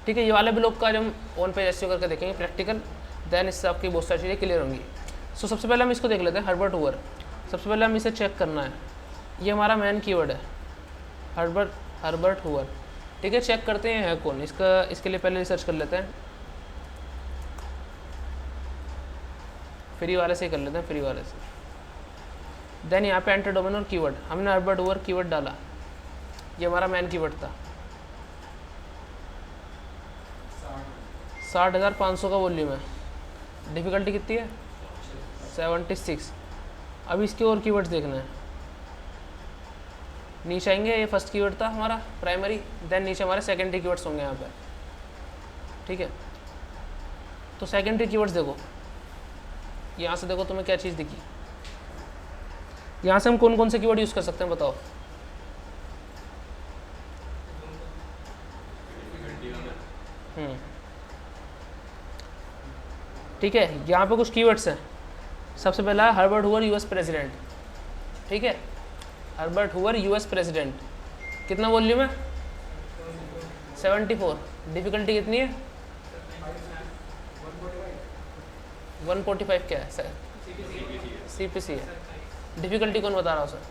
ठीक है, ये वाले ब्लॉक का जब हम ऑन पेज एसईओ करके देखेंगे प्रैक्टिकल, देन इससे आपकी बहुत सारी चीज़ें क्लियर होंगी। सो सबसे पहले हम इसको देख लेते हैं, हर्बर्ट हूवर। सबसे पहले हम इसे चेक करना है, ये हमारा मेन कीवर्ड है हर्बर्ट हूवर। ठीक है, चेक करते हैं है कौन इसका, इसके लिए पहले रिसर्च कर लेते हैं, फ्री वाले से ही कर लेते हैं, फ्री वाले से। देन यहाँ पे एंटर डोमेन और कीवर्ड, हमने हर्बर्ट हूवर कीवर्ड डाला, ये हमारा मेन कीवर्ड था। 60,500 का वॉल्यूम है, डिफ़िकल्टी कितनी है 76। अब इसके और कीवर्ड्स देखना है, नीचे आएंगे, ये फर्स्ट कीवर्ड था हमारा प्राइमरी, देन नीचे हमारे सेकेंडरी कीवर्ड्स होंगे यहाँ पे। ठीक है, तो सेकेंडरी कीवर्ड्स देखो, यहाँ से देखो तुम्हें क्या चीज़ दिखी, यहाँ से हम कौन कौन से कीवर्ड यूज़ कर सकते हैं बताओ। ठीक है, यहाँ पे कुछ कीवर्ड्स हैं। सबसे पहला है हर्बर्ट हूवर यूएस प्रेसिडेंट। ठीक है, हर्बर्ट हूवर यूएस प्रेसिडेंट, कितना वॉल्यूम है 74, डिफ़िकल्टी कितनी है 145 क्या है सर, सीपीसी है। डिफ़िकल्टी कौन बता रहा हो सर?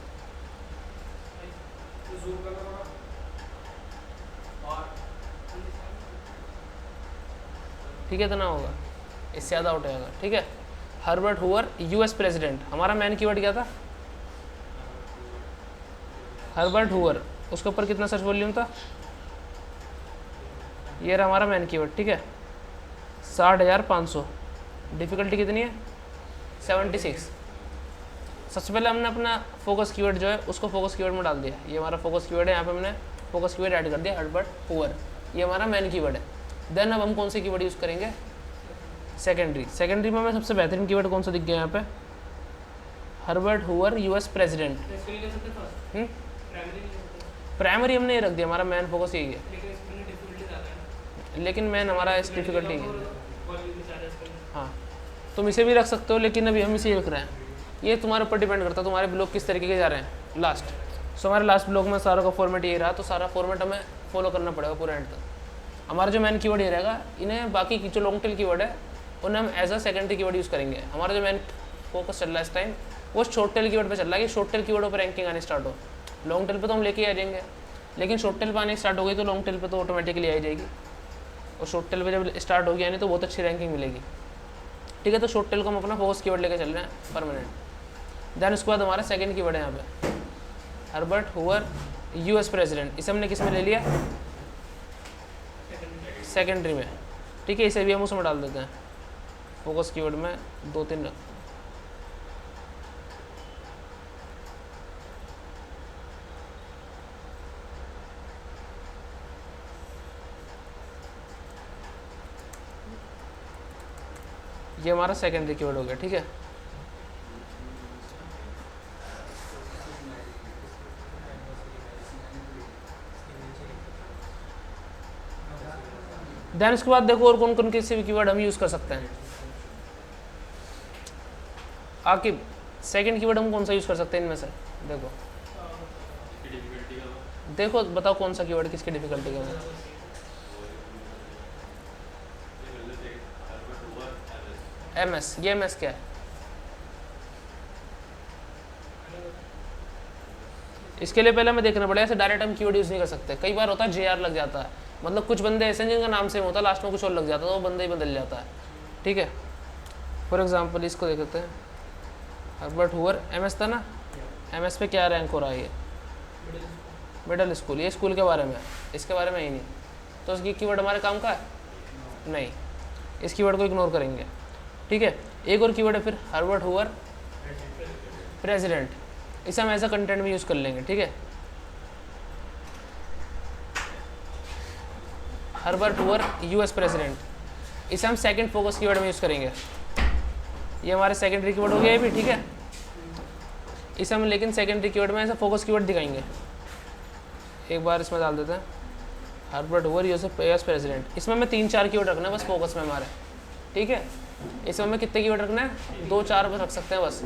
ठीक है, इतना होगा, इससे ज़्यादा आउट आएगा। ठीक है, हर्बर्ट हूवर यूएस प्रेसिडेंट, हमारा मेन कीवर्ड क्या था हर्बर्ट हूवर, उसके ऊपर कितना सर्च वॉल्यूम था, ये रहा हमारा मेन कीवर्ड। ठीक है, 60,500, डिफ़िकल्टी कितनी है 76। सबसे पहले हमने अपना फोकस कीवर्ड जो है उसको फोकस कीवर्ड में डाल दिया, ये हमारा फोकस कीवर्ड है, यहाँ पे हमने फोकस कीवर्ड ऐड कर दिया हर्बर्ट हूवर, ये हमारा मेन कीवर्ड है। देन अब हम कौन से कीवर्ड यूज़ करेंगे, सेकेंडरी में हमें सबसे बेहतरीन कीवर्ड कौन सा दिख गया यहाँ पे, Herbert Hoover US president. Primary हमने ये रख दिया, हमारा मेन फोकस यही है, लेकिन मेन हमारा इस डिफ़िकल्टी है। हाँ, तुम इसे भी रख सकते हो, लेकिन अभी हम इसे रख रहे हैं, ये तुम्हारे ऊपर डिपेंड करता है तुम्हारे ब्लॉग किस तरीके के जा रहे हैं लास्ट। सो हमारे लास्ट ब्लॉग में सारा का फॉर्मेट ये रहा, तो सारा फॉर्मेट हमें फॉलो करना पड़ेगा पूरे एंड तक। हमारा जो मेन कीवर्ड ये रहेगा, इन्हें बाकी की जो लॉन्ग टेल कीवर्ड है उन्हें हम as a secondary keyword use करेंगे। हमारा जो मेन फोकस चल रहा है इस टाइम वो शॉर्ट टेल कीवर्ड पे चल रहा है कि शॉर्ट टेल कीवर्डों पर रैंकिंग आने स्टार्ट हो। लॉन्ग टेल पे तो हम लेके आ जाएंगे, लेकिन शॉर्ट टेल पे आने स्टार्ट हो गई तो लॉन्ग टेल पे तो ऑटोमेटिकली आ जाएगी, और शॉर्ट टेल पे जब स्टार्ट होगी यानी तो बहुत अच्छी रैंकिंग मिलेगी। ठीक है, तो शॉर्ट टेल को हम अपना फोकस कीवर्ड लेके चल रहे हैं परमानेंट। देन उसके बाद हमारा सेकंड कीवर्ड है यहाँ पे हर्बर्ट हूवर यूएस प्रेसिडेंट, इसे हमने किस में ले लिया सेकेंडरी में। ठीक है, इसे भी हम उसमें डाल देते हैं फोकस कीवर्ड में 2-3 रख। ये हमारा सेकेंडरी कीवर्ड हो गया। ठीक है, देन उसके बाद देखो और कौन कौन किसी भी कीवर्ड हम यूज़ कर सकते हैं। आकिब, सेकंड कीवर्ड हम कौन सा यूज़ कर सकते हैं इनमें से, देखो बताओ कौन सा कीवर्ड किसकी डिफिकल्टी का है। एमएस, ये एमएस क्या है, इसके लिए पहले हमें देखना पड़ेगा, ऐसे डायरेक्ट हम कीवर्ड यूज़ नहीं कर सकते। कई बार होता है जेआर लग जाता है, मतलब कुछ बंदे ऐसे हैं जिनका नाम सेम होता है लास्ट में कुछ और लग जाता है, तो वो बंदा ही बदल जाता है। ठीक है, फॉर एग्जांपल इसको देखते हैं, हर्बर्ट हूवर एमएस था ना, एमएस पे क्या रैंक हो रहा है, ये मिडिल स्कूल, ये स्कूल के बारे में है, इसके बारे में ही नहीं, तो इसकी कीवर्ड हमारे काम का है नहीं, इस कीवर्ड को इग्नोर करेंगे। ठीक है, एक और कीवर्ड है फिर हर्बर्ट हूवर प्रेसिडेंट, इसे हम ऐसा कंटेंट में यूज़ कर लेंगे। ठीक है, हर्बर्ट हूवर यूएस प्रेसिडेंट, इसे हम सेकंड फोकस कीवर्ड में यूज़ करेंगे। ये हमारे सेकेंडरी कीवर्ड हो गया ये भी। ठीक है, इसे हम लेकिन सेकेंडरी कीवर्ड में ऐसा फोकस कीवर्ड दिखाएंगे। एक बार इसमें डाल देते हैं हर्बर्ट हूवर यूएस प्रेसिडेंट, इसमें हमें 3-4 कीवर्ड रखना है बस फोकस में हमारे। ठीक है, इसमें हमें कितने कीवर्ड रखना है, 2-4 बस रख सकते हैं बस,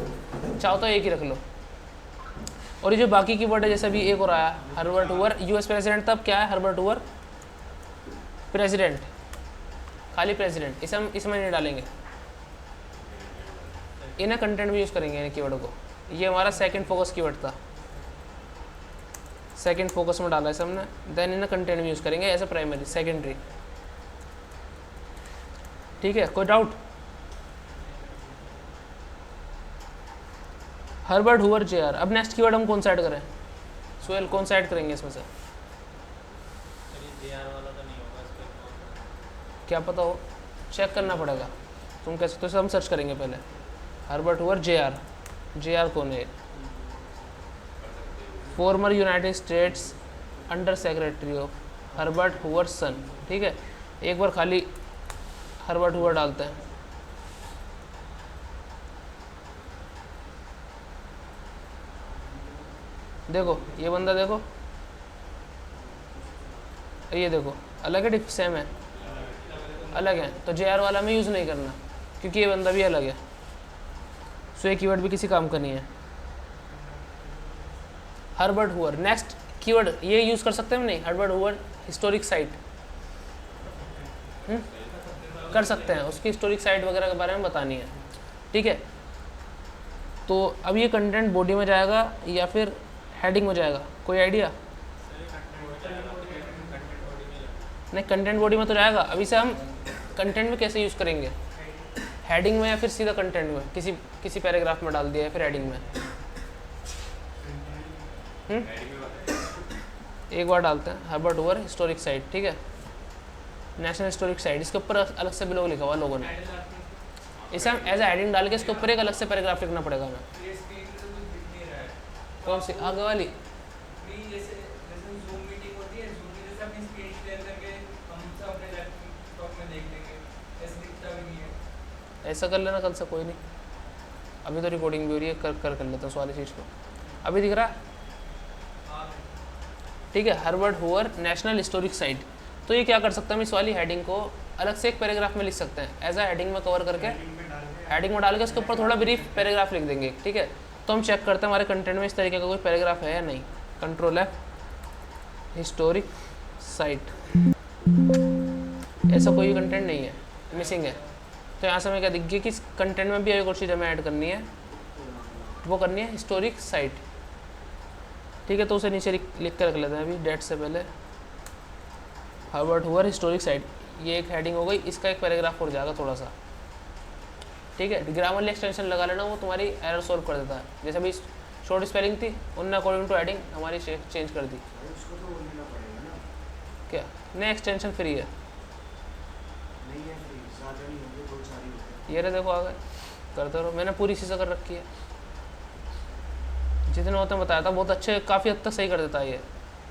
चाहो तो एक ही रख लो। और ये जो बाकी कीवर्ड है जैसे अभी एक और आया हर्बर्ट हूवर यूएस प्रेसिडेंट, तब क्या है हर्बर्ट हूवर प्रेसिडेंट, खाली प्रेसिडेंट, इसे हम इसमें नहीं डालेंगे, इन्हें कंटेंट में यूज़ करेंगे इन कीवर्ड को। ये हमारा सेकंड फोकस कीवर्ड था, सेकंड फोकस में डाला इसे हमने, देन इन्हें कंटेंट में यूज़ करेंगे एज ए प्राइमरी, सेकेंडरी। ठीक है, कोई डाउट? Herbert Hoover JR. अब नेक्स्ट कीवर्ड हम कौन सा ऐड करें? सुहेल कौन सा ऐड करेंगे इसमें से? क्या पता हो, चेक करना पड़ेगा। तुम कह सकते हो, हम सर्च करेंगे पहले हर्बर्ट हुवर जेआर। जेआर कौन है? Former United States under secretary of, Herbert Hoover son. ठीक है, एक बार खाली हर्बर्ट हुवर डालते हैं। देखो ये बंदा, देखो ये देखो, अलग है, सेम है, अलग है। तो जेआर वाला में यूज़ नहीं करना क्योंकि ये बंदा भी अलग है। सो ये कीवर्ड भी किसी काम का नहीं है। हर्बर्ट हुवर, नेक्स्ट कीवर्ड ये यूज़ कर सकते हैं हम? नहीं, हर्बर्ट हुवर हिस्टोरिक साइट कर सकते हैं, उसकी हिस्टोरिक साइट वगैरह के बारे में बतानी है। ठीक है, तो अब ये कंटेंट बॉडी में जाएगा या फिर हेडिंग में जाएगा, कोई आइडिया? नहीं, कंटेंट बॉडी में तो जाएगा। अभी से हम कंटेंट में कैसे यूज़ करेंगे? हेडिंग में या फिर सीधा कंटेंट में, किसी पैराग्राफ में डाल दिया या फिर हेडिंग में? एक बार डालते हैं हर्बर्ट हुवर हिस्टोरिक साइट। ठीक है, नेशनल हिस्टोरिक साइट, इसके ऊपर अलग से ब्लॉग लिखा हुआ लोगों ने, इसे हम एज ए हेडिंग डाल के इसके ऊपर एक अलग से पैराग्राफ लिखना पड़ेगा हमें। कौन सी? आगे वाली? ऐसा कर लेना कल से, कोई नहीं, अभी तो रिकॉर्डिंग भी हो रही है, कर लेते हैं वाली चीज़ को। अभी दिख रहा है? ठीक है, Herbert Hoover national historic site. तो ये क्या कर सकते हैं, हम इस वाली हेडिंग को अलग से एक पैराग्राफ में लिख सकते हैं, एज आ हेडिंग में कवर करके, हेडिंग में डाल के उसके ऊपर थोड़ा ब्रीफ पैराग्राफ लिख देंगे। ठीक है, तो हम चेक करते हैं हमारे कंटेंट में इस तरीके का कोई पैराग्राफ है या नहीं। कंट्रोल F, हिस्टोरिक साइट, ऐसा कोई कंटेंट नहीं है, मिसिंग है। तो यहाँ से हमें क्या दिख गया कि कंटेंट में भी एक और चीज़ हमें ऐड करनी है, वो करनी है हिस्टोरिक साइट। ठीक है, तो उसे नीचे लिख कर रख लेते हैं अभी डेट से पहले, हर्बर्ट हुवर हिस्टोरिक साइट। ये एक हेडिंग हो गई, इसका एक पैराग्राफ हो जाएगा थोड़ा सा। ठीक है, ग्रामरली एक्सटेंशन लगा लेना, वो तुम्हारी एरर सॉल्व कर देता है। जैसे अभी शॉर्ट स्पेलिंग थी, उनने अकॉर्डिंग टू हेडिंग हमारी चेंज कर दी। क्या? नहीं, एक्सटेंशन फ्री है। ये रहे, देखो आ गए, करते रहो। मैंने पूरी चीज़ें कर रखी है, जितने होते हैं बताया था। बहुत अच्छे, काफ़ी हद तक सही कर देता है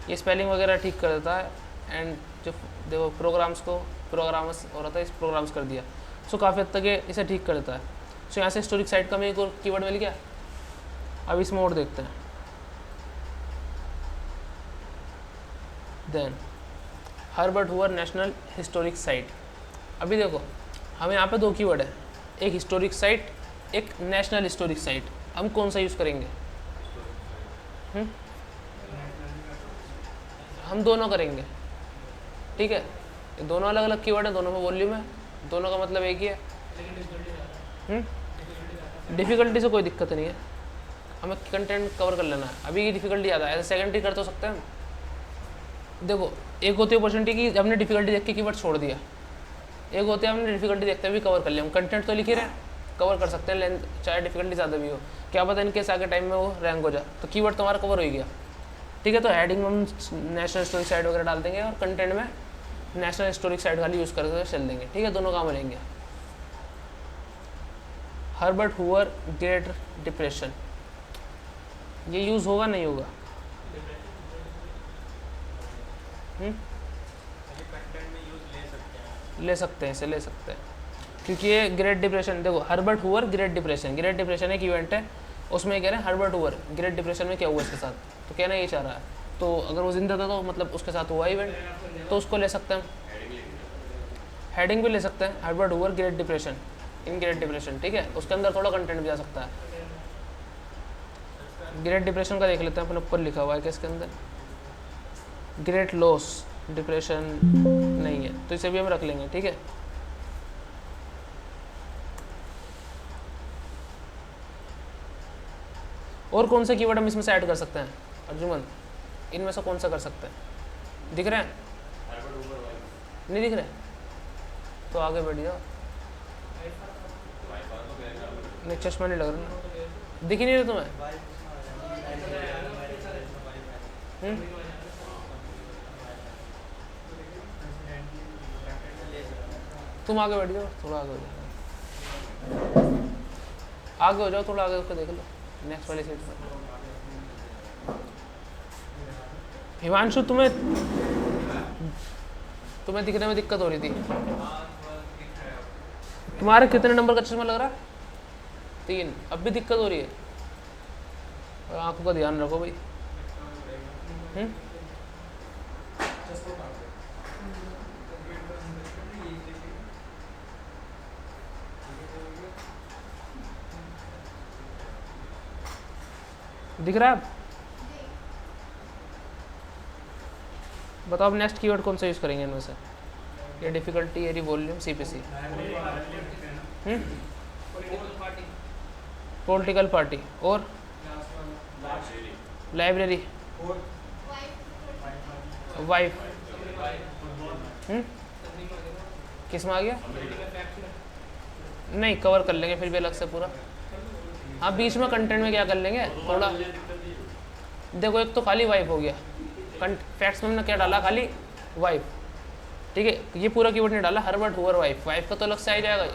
ये स्पेलिंग वगैरह ठीक कर देता है। एंड जो देखो प्रोग्राम्स को प्रोग्रामर्स हो रहा था, इस प्रोग्राम्स कर दिया। सो काफ़ी हद तक ये इसे ठीक कर देता है। सो यहाँ से हिस्टोरिक साइट का में एक और कीवर्ड मिल गया। अब इसमें और देखते हैं। Then Herbert Hoover national historic site. अभी देखो हमें यहाँ पे दो कीवर्ड है, एक हिस्टोरिक साइट, एक नेशनल हिस्टोरिक साइट। हम कौन सा यूज़ करेंगे? हम दोनों करेंगे। ठीक है, ये दोनों अलग अलग कीवर्ड है, दोनों में वॉल्यूम है, दोनों का मतलब एक ही है। डिफ़िकल्टी से कोई दिक्कत नहीं है, हमें कंटेंट कवर कर लेना है। अभी की डिफ़िकल्टी ज़्यादा है, ऐसे सेकेंडरी कर तो सकते हैं हम। देखो एक होती है अपॉर्चुनिटी की हमने डिफ़िकल्टी देख के कीवर्ड छोड़ दिया, एक होती है हमने डिफ़िकल्टी देखते हुए भी कवर कर लिया। हम कंटेंट तो लिख ही रहे हैं, कवर कर सकते हैं, लेंथ चाहे डिफ़िकल्टी ज़्यादा भी हो, क्या पता इनके आगे टाइम में वो रैंक हो जाए, तो कीवर्ड तुम्हारा कवर हो गया। ठीक है, तो हेडिंग में हम नेशनल हिस्टोरिक साइट वगैरह डाल देंगे और कंटेंट में नेशनल हिस्टोरिक साइट खाली यूज़ करके चल देंगे। ठीक है, दोनों काम रहेंगे। हर्बर्ट हुवर ग्रेट डिप्रेशन, ये यूज़ होगा नहीं होगा? ले सकते हैं, इसे ले सकते हैं, क्योंकि ये ग्रेट डिप्रेशन, देखो हर्बर्ट हुवर ग्रेट डिप्रेशन एक इवेंट है, उसमें कह रहे हैं हर्बर्ट हुवर ग्रेट डिप्रेशन में क्या हुआ इसके साथ, तो कहना ये चाह रहा है। तो अगर वो जिंदा था तो मतलब उसके साथ हुआ इवेंट, तो उसको ले सकते हैं। हेडिंग भी ले सकते हैं, Herbert Hoover great depression, in great depression. ठीक है, उसके अंदर थोड़ा कंटेंट भी जा सकता है। ग्रेट डिप्रेशन का देख लेते हैं, अपने ऊपर लिखा हुआ है कि इसके अंदर ग्रेट लॉस, डिप्रेशन नहीं है, तो इसे भी हम रख लेंगे, ठीक है। और कौन से कीवर्ड हम इसमें से ऐड कर सकते हैं अर्जुमन, इनमें से कौन सा कर सकते हैं? दिख रहे हैं? नहीं दिख रहे? तो आगे बढ़ जाओ। नहीं चश्मा नहीं लग रहा, दिख ही नहीं रहा तुम्हें? तुम आगे बैठ जाओ, थोड़ा आगे हो जाओ, आगे हो जाओ, थोड़ा आगे होकर देख लो नेक्स्ट वाली सीट पर। हिमांशु तुम्हें दिखने में दिक्कत हो रही थी? तुम्हारे कितने नंबर का चश्मा लग रहा है? 3। अब भी दिक्कत हो रही है? आंखों का ध्यान रखो भाई। दिख रहा है? बताओ अब नेक्स्ट कीवर्ड कौन सा यूज करेंगे इनमें से? ये डिफिकल्टी, एरी, वॉल्यूम, सीपीसी। पॉलिटिकल पार्टी और लाइब्रेरी, वाइफ, किस में आ गया? नहीं कवर कर लेंगे फिर भी अलग से पूरा। हाँ बीच में कंटेंट में क्या कर लेंगे थोड़ा। देखो एक तो खाली वाइफ हो गया, फैक्ट्स में हमने क्या डाला? खाली वाइफ, ठीक है। ये पूरा कीवर्ड नहीं डाला, हर्बर्ट हूवर वाइफ। वाइफ का तो अलग से आ ही जाएगा,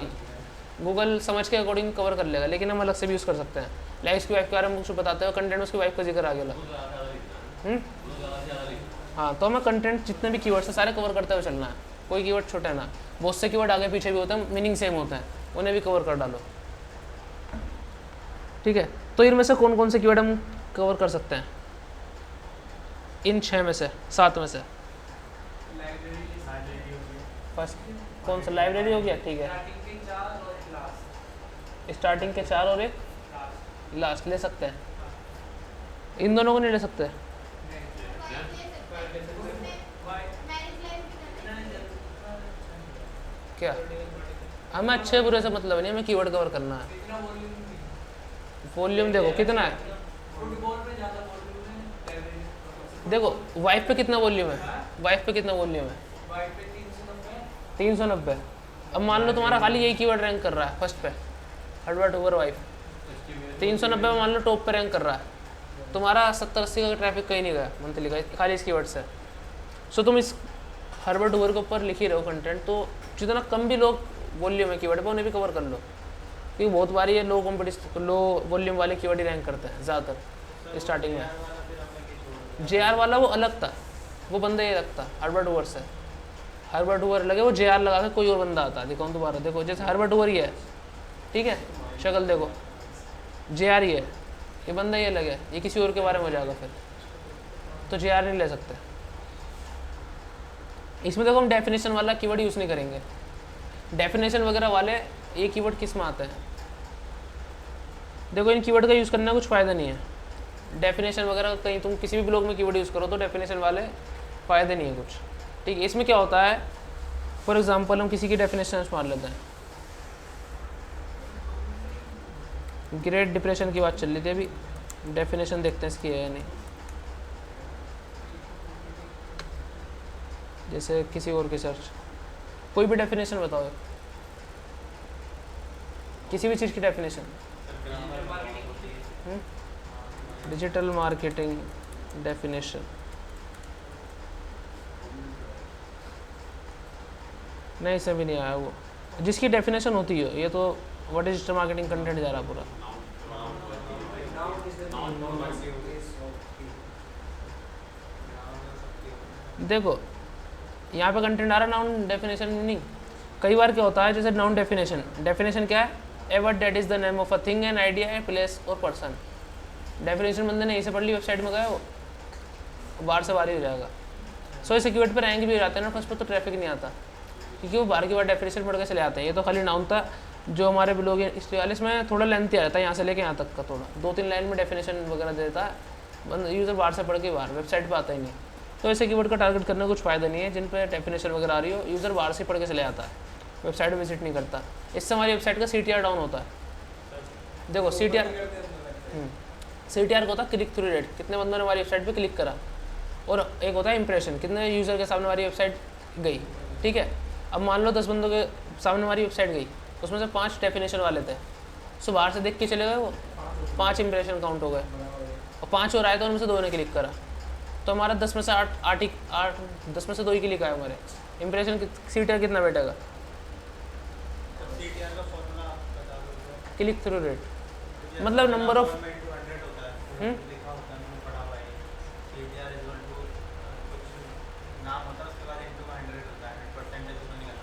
गूगल समझ के अकॉर्डिंग कवर कर लेगा, लेकिन हम अलग से भी यूज़ कर सकते हैं। लाइक उसकी वाइफ के बारे में कुछ बताते हो, कंटेंट उसकी वाइफ का जिक्र आ गया। हाँ तो हमें कंटेंट जितने भी कीवर्ड्स हैं सारे कवर करते हुए चलना है, कोई कीवर्ड छोटा है ना। बहुत से कीवर्ड आगे पीछे भी होते हैं, मीनिंग सेम होते हैं, उन्हें भी कवर कर डालो, ठीक है। तो इनमें से कौन कौन से कीवर्ड हम कवर कर सकते हैं? इन 6 में से, 7 में से फर्स्ट कौन सा? लाइब्रेरी हो गया, ठीक है। स्टार्टिंग के 4 और एक लास्ट ले सकते हैं। इन दोनों को नहीं ले सकते? क्या? हमें अच्छे बुरे से मतलब नहीं, हमें कीवर्ड कवर करना है। वॉल्यूम देखो कितना है, देखो वाइफ पे कितना वॉल्यूम है? वाइफ पे कितना वॉल्यूम है? 390। अब मान लो तुम्हारा खाली यही कीवर्ड रैंक कर रहा है फर्स्ट पे, हर्बर्ट हूवर वाइफ 390 में मान लो टॉप पे रैंक कर रहा है, तुम्हारा 70-80 का ट्रैफिक कहीं नहीं गया मंथली का, खाली इस कीवर्ड से। सो तुम इस हर्बर्ट हूवर के ऊपर लिख ही रहे हो कंटेंट, तो जितना कम भी लोग वॉल्यूम है कीवर्ड पे उन्हें भी कवर कर लो, क्योंकि बहुत बारी ये लो कॉम्पिटिशन, लो वॉल्यूम वाले कीवर्ड ही रैंक करते हैं ज़्यादातर स्टार्टिंग में। JR वाला वो अलग था, वो बंदा ये लगता हर्बर्ट हूवर से, हर्बर्ट हूवर लगे वो JR लगा के कोई और बंदा आता। देखो दोबारा देखो, जैसे हर्बर्ट हूवर ही है, ठीक है, शक्ल देखो JR ही है, ये बंदा ये लगे, ये किसी और के बारे में हो जाएगा फिर, तो JR नहीं ले सकते। इसमें देखो हम डेफिनेशन वाला कीवर्ड यूज़ नहीं करेंगे। डेफिनेशन वगैरह वाले ये कीवर्ड किस में आते हैं? देखो इन कीवर्ड का यूज़ करने का कुछ फ़ायदा नहीं है। डेफिनेशन वगैरह कहीं तुम किसी भी ब्लॉग में कीवर्ड यूज़ करो तो डेफिनेशन वाले फ़ायदे नहीं है कुछ, ठीक है। इसमें क्या होता है, फॉर एग्जांपल हम किसी की डेफिनेशन मार लेते हैं। ग्रेट डिप्रेशन की बात चल रही थी अभी, डेफिनेशन देखते हैं इसकी है या नहीं। जैसे किसी और की सर्च, कोई भी डेफिनेशन बताओ, किसी भी चीज़ की डेफिनेशन। डिजिटल मार्केटिंग डेफिनेशन, नहीं इसमें भी नहीं आया वो, जिसकी डेफिनेशन होती है। ये तो what is digital marketing content जा रहा पूरा। देखो यहाँ पे कंटेंट आ रहा है नाउन डेफिनेशन मीनिंग। कई बार क्या होता है, जैसे नाउन डेफिनेशन, डेफिनेशन क्या है? A word that is the name of a thing, an idea, a place और पर्सन। डेफिनेशन बंदे ने ऐसे पढ़ ली, वेबसाइट में गया वो बाहर से बाहर ही हो जाएगा। सो इस कीवर्ड पर रैंक भी हो जाते हैं ना फर्स्ट पर, तो ट्रैफिक नहीं आता क्योंकि वो बाहर की बार डेफिनेशन पढ़ के चले आते हैं। ये तो खाली नाउन था जो हमारे ब्लॉग इसमें थोड़ा लेंथी आ जाता है, यहाँ से लेके यहाँ तक का थोड़ा 2-3 लाइन में डेफिनेशन वगैरह देता है, यूज़र बाहर से पढ़ के बाहर वेबसाइट पर आता ही नहीं। तो ऐसे कीवर्ड का टारगेट करने का कुछ फ़ायदा नहीं है जिन पे डेफिनेशन वगैरह आ रही हो, यूज़र बाहर से पढ़ के चले आता है, वेबसाइट विजिट नहीं करता। इससे हमारी वेबसाइट का CTR डाउन होता है। देखो CTR का होता है क्लिक थ्रू रेट, कितने बंदों ने हमारी वेबसाइट पे क्लिक करा, और एक होता है इंप्रेशन, कितने यूज़र के सामने हमारी वेबसाइट गई। ठीक है, अब मान लो 10 बंदों के सामने हमारी वेबसाइट गई, उसमें से 5 डेफिनेशन वाले थे, सो बाहर से देख के चले गए, वो 5 इंप्रेशन काउंट हो गए, और 5 और आए तो उनमें से 2 ने क्लिक करा, तो हमारा 10 में से 8 10 में से 2 ही क्लिक आए हमारे। इंप्रेशन CTR कितना बैठेगा? क्लिक थ्रू रेट, मतलब नंबर ऑफ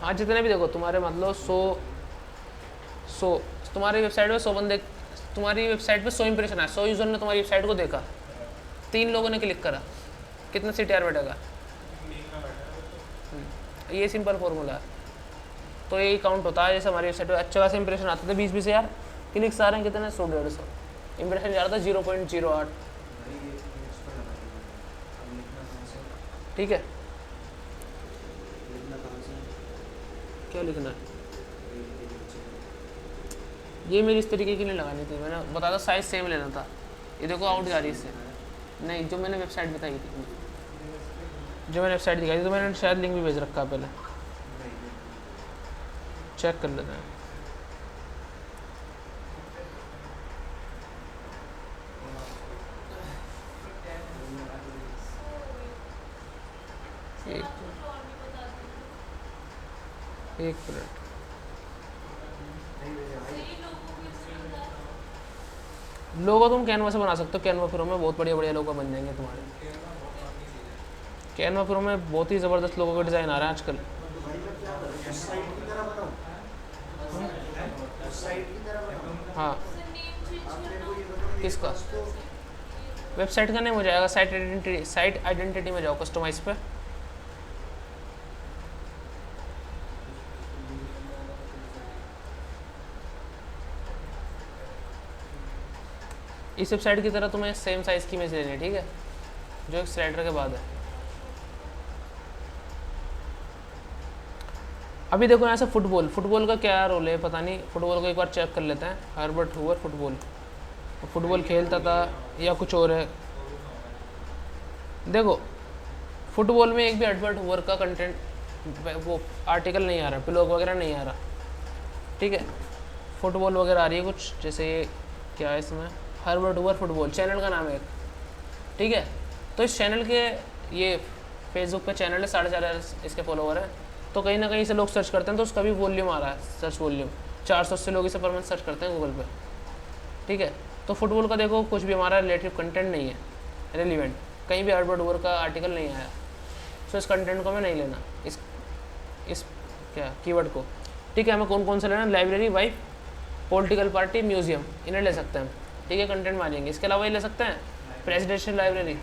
हाँ, जितने भी देखो तुम्हारे मतलब 100 तुम्हारी वेबसाइट पे 100 बंदे, तुम्हारी वेबसाइट पे 100 इंप्रेशन आया, 100 यूज़र ने तुम्हारी वेबसाइट को देखा, 3 लोगों ने क्लिक करा, कितना CTR बैठेगा? ये सिंपल फॉर्मूला है। तो यही काउंट होता है। जैसे हमारी वेबसाइट पे अच्छे खासे इंप्रेशन आते थे, 20-20 हज़ार, क्लिक्स आ रहे हैं कितने? 100-150, इंप्रेशन जा रहा था 0.08। ठीक है, क्या लिखना है? ये मेरी इस तरीके की नहीं लगानी थी, मैंने बताया था साइज सेम लेना था। ये देखो आउट जा रही है इससे, नहीं जो मैंने वेबसाइट बताई थी, जो मैंने वेबसाइट दिखाई थी, तो मैंने शायद लिंक भी भेज रखा है, पहले चेक कर लेते हैं। एक मिनट, लोगो तुम कैनवा से बना सकते हो, कैनवा प्रो में बहुत बढ़िया बढ़िया लोगो बन जाएंगे तुम्हारे। कैनवा प्रो में बहुत ही ज़बरदस्त लोगों के डिज़ाइन आ रहे हैं आजकल। हाँ, किसका? वेबसाइट का नेम हो जाएगा साइट आइडेंटिटी में जाओ, कस्टमाइज पे, इस वेबसाइट की तरह तुम्हें सेम साइज़ की इमेज लेनी है, ठीक है, जो एक स्लाइडर के बाद है। अभी देखो यहाँ से फुटबॉल का क्या रोल है पता नहीं, फुटबॉल को एक बार चेक कर लेते हैं। हर्बर्ट हूवर फुटबॉल खेलता था या कुछ और है? देखो फुटबॉल में एक भी हर्बर्ट हूवर का कंटेंट, वो आर्टिकल नहीं आ रहा, ब्लॉग वगैरह नहीं आ रहा, ठीक है। फुटबॉल वगैरह आ रही है कुछ, जैसे ये क्या है इसमें, हर्बर्ट हूवर फुटबॉल चैनल का नाम है, ठीक है। तो इस चैनल के, ये फेसबुक पे चैनल है, 4,500 इसके फॉलोवर है, तो कहीं ना कहीं से लोग सर्च करते हैं, तो उसका भी वॉल्यूम आ रहा है, सर्च वॉल्यूम 480 लोग इसे पर मंथ सर्च करते हैं गूगल पे, ठीक है। तो फुटबॉल का देखो कुछ भी हमारा रिलेटिव कंटेंट नहीं है, रेलिवेंट, कहीं भी हर्बर्ट हूवर का आर्टिकल नहीं आया, तो इस कंटेंट को हमें नहीं लेना, इस क्या कीवर्ड को, ठीक है। हमें कौन कौन से लेना? Library, wife, political party, museum, इन्हें ले सकते हैं हम, ठीक है, कंटेंट में आ जाएंगे। इसके अलावा ये ले सकते हैं प्रेसिडेंशियल लाइब्रेरी,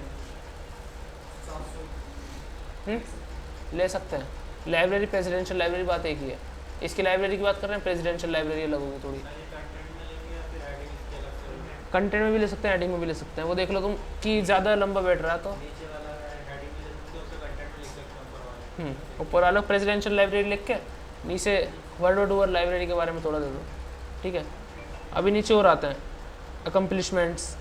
ले सकते हैं, लाइब्रेरी प्रेसिडेंशियल लाइब्रेरी, बात एक ही है। इसकी लाइब्रेरी की बात कर रहे हैं, प्रेसिडेंशियल लाइब्रेरी अलग होगी थोड़ी। कंटेंट में भी ले सकते हैं, हेडिंग में भी ले सकते हैं, वो देख लो तुम कि ज़्यादा लंबा बैठ रहा है तो ऊपर वाला प्रेसिडेंशियल लाइब्रेरी लिख के नीचे वर्ड ओवर लाइब्रेरी के बारे में थोड़ा दे दो, ठीक है। अभी नीचे और आते हैं अकम्पलिशमेंट्स,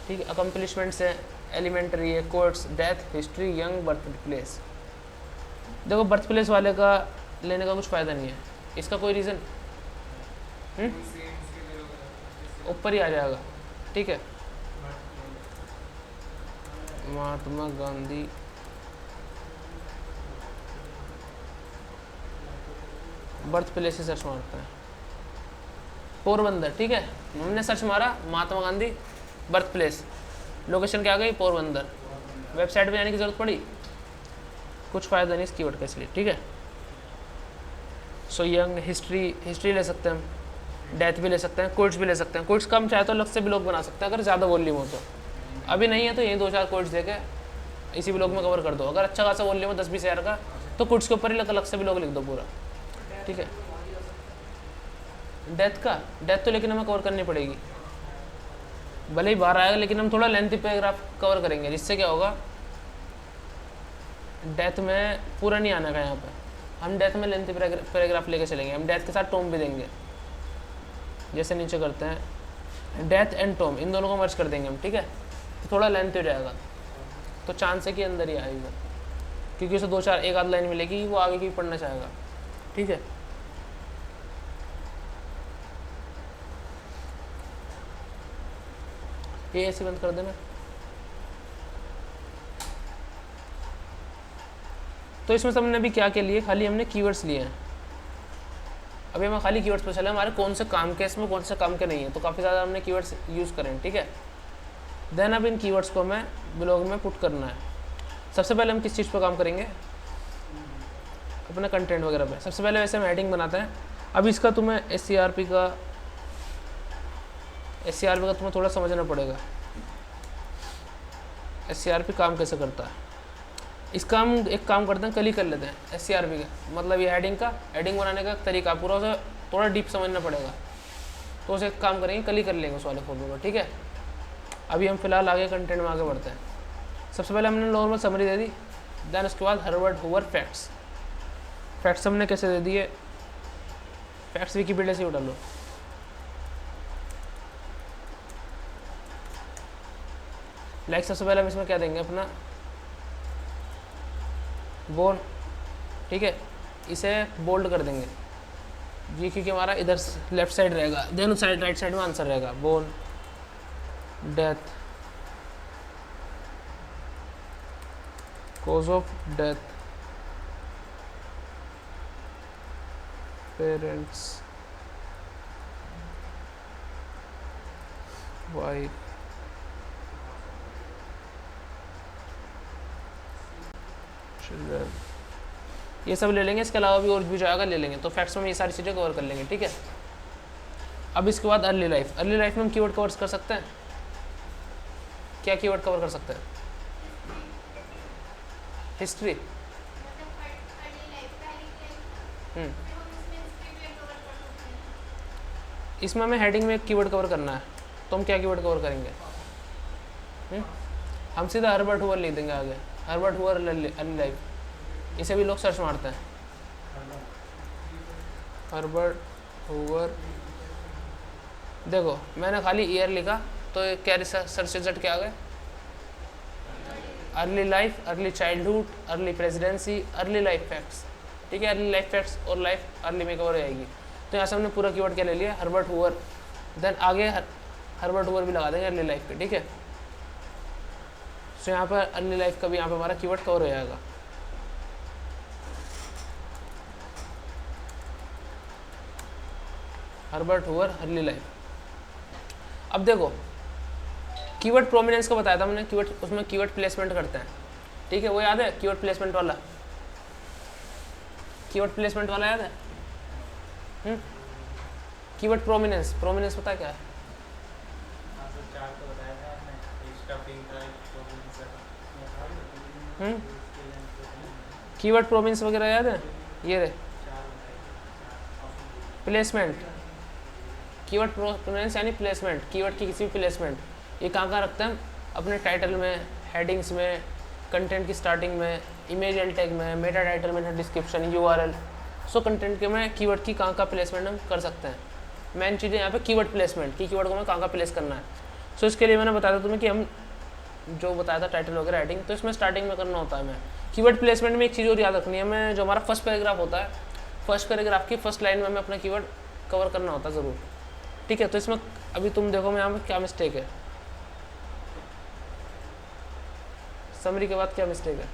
ठीक है। अकम्पलिशमेंट्स है, एलिमेंट्री है, courts, death, history, young, birth place. देखो बर्थ प्लेस वाले का लेने का कुछ फ़ायदा नहीं है, इसका कोई रीज़न ऊपर ही आ जाएगा, ठीक है। महात्मा गांधी, बर्थ प्लेस से सर्च मारते हैं, पोरबंदर, ठीक है। हमने सर्च मारा Mahatma Gandhi birth place, location क्या आ गई? पोरबंदर। वेबसाइट पे जाने की ज़रूरत पड़ी? कुछ फ़ायदा नहीं इस कीवर्ड का, इसलिए, ठीक है। सो यंग, हिस्ट्री ले सकते हैं हम, डेथ भी ले सकते हैं, कोट्स भी ले सकते हैं। कोट्स कम चाहे तो अलग से ब्लॉग बना सकते हैं अगर ज़्यादा वॉल्यूम हो तो, अभी नहीं है तो यही 2-4 कोट्स दे के इसी ब्लॉग में कवर कर दो। अगर अच्छा खासा वॉल्यूम हो 10-20 हज़ार का, तो कोट्स के ऊपर ही अलग से ब्लॉग लिख दो पूरा, ठीक है। डेथ तो लेकिन हमें कवर करनी पड़ेगी, भले ही बाहर आएगा, लेकिन हम थोड़ा लेंथी पैराग्राफ कवर करेंगे, जिससे क्या होगा डेथ में पूरा नहीं आना का यहाँ पे, हम डेथ में लेंथ पैराग्राफ लेके चलेंगे, हम डेथ के साथ टॉम भी देंगे। जैसे नीचे करते हैं डेथ एंड टॉम, इन दोनों को मर्ज कर देंगे हम, ठीक है। तो थोड़ा लेंथ हो जाएगा, तो चांस है कि अंदर ही आएगा, क्योंकि उसे 2-4 एक आध लाइन मिलेगी, वो आगे की पढ़ना चाहेगा, ठीक है। ये ऐसे बंद कर देना। तो इसमें हमने अभी क्या के लिए, खाली हमने कीवर्ड्स लिए हैं। अभी हमें खाली कीवर्ड्स पता चला हमारे कौन से काम के, इसमें कौन से काम के नहीं है, तो काफ़ी ज़्यादा हमने कीवर्ड्स यूज़ करें, ठीक है। देन अब इन कीवर्ड्स को हमें ब्लॉग में पुट करना है। सबसे पहले हम किस चीज़ पर काम करेंगे, अपना कंटेंट वगैरह पे। सबसे पहले वैसे हम हेडिंग बनाते हैं। अब इसका तुम्हें SCRP का तुम्हें थोड़ा समझना पड़ेगा, SCRP काम कैसे करता है। इसका हम एक काम करते हैं, कल ही कर लेते हैं SCRP का, मतलब ये हेडिंग बनाने का तरीका पूरा, उसे थोड़ा डीप समझना पड़ेगा, तो उसे एक काम करेंगे, कल ही कर लेंगे उस वाले फोटो को, ठीक है। अभी हम फिलहाल आगे कंटेंट में आगे बढ़ते हैं। सबसे पहले हमने नॉर्मल समरी दे दी, देन उसके बाद हर्बर्ट हूवर फैक्ट्स हमने कैसे दे दिए, फैक्ट्स विकीपीडिया से उठा लो। लाइक सबसे पहले हम इसमें क्या देंगे, अपना बोर्न, ठीक है, इसे बोल्ड कर देंगे जी, क्योंकि हमारा इधर लेफ्ट साइड रहेगा, देन उस साइड राइट साइड में आंसर रहेगा। Born, death, cause of death, parents, wife, children, ये सब ले लेंगे। इसके अलावा भी और भी जाएगा ले लेंगे, तो फैक्ट्स में ये सारी चीज़ें कवर कर लेंगे, ठीक है। अब इसके बाद अर्ली लाइफ में हम कीवर्ड कवर कर सकते हैं। क्या कीवर्ड कवर कर सकते हैं, हिस्ट्री, इसमें हमें हेडिंग में एक कीवर्ड कवर करना है, तो हम क्या कीवर्ड कवर करेंगे, हम सीधा हर्बर्ट हूवर लिख देंगे आगे, हर्बर्ट हूवर अर्ली लाइफ, इसे भी लोग सर्च मारते हैं, हर्बर्ट हूवर। देखो मैंने खाली ईयर लिखा, तो क्या सर्च रिजल्ट क्या आ गए, early life, early childhood, early presidency, early life facts, ठीक है। अर्ली लाइफ फैक्ट्स और लाइफ अर्ली में कवर हो जाएगी। तो यहाँ से हमने पूरा कीवर्ड क्या ले लिया, हर्बर्ट हूवर, देन आगे हर्बर्ट हूवर भी लगा देंगे अर्ली लाइफ पे, ठीक है। तो यहाँ पर अर्ली लाइफ का भी यहाँ पर हमारा कीवर्ड कवर हो जाएगा। Herbert Hoover, early life. अब देखो कीवर्ड प्रोमिनेंस का बताया था हमने, कीवर्ड उसमें कीवर्ड प्लेसमेंट करते हैं, ठीक है, वो याद है कीवर्ड प्लेसमेंट वाला, कीवर्ड प्लेसमेंट वाला याद है। कीवर्ड प्रोमिनेंस पता है क्या है, कीवर्ड प्रोमिनेंस वगैरह याद है, ये रहे प्लेसमेंट, कीवर्ड प्रोमिनेंस यानी प्लेसमेंट, कीवर्ड की किसी भी प्लेसमेंट, ये कहाँ रखते हैं, अपने टाइटल में, हेडिंग्स में, कंटेंट की स्टार्टिंग में, इमेज एल टैग में, मेटा टाइटल में, डिस्क्रिप्शन, URL। सो कंटेंट के में कीवर्ड की कहाँ प्लेसमेंट हम कर सकते हैं। मेन चीज़ें यहाँ पे कीवर्ड प्लेसमेंट की, कीवर्ड को हमें कहाँ प्लेस करना है। सो इसके लिए मैंने बताया था तुम्हें कि हम जो बताया था टाइटल वगैरह हेडिंग, तो इसमें स्टार्टिंग में करना होता है। मैं कीवर्ड प्लेसमेंट में एक चीज़ और याद रखनी है, हमें जो हमारा फर्स्ट पैराग्राफ होता है, फर्स्ट पैराग्राफ की फर्स्ट लाइन में हमें अपना कीवर्ड कवर करना होता है ज़रूर, ठीक है। तो इसमें अभी तुम देखो मैं यहाँ पर क्या मिस्टेक है, समरी के बाद क्या मिस्टेक है,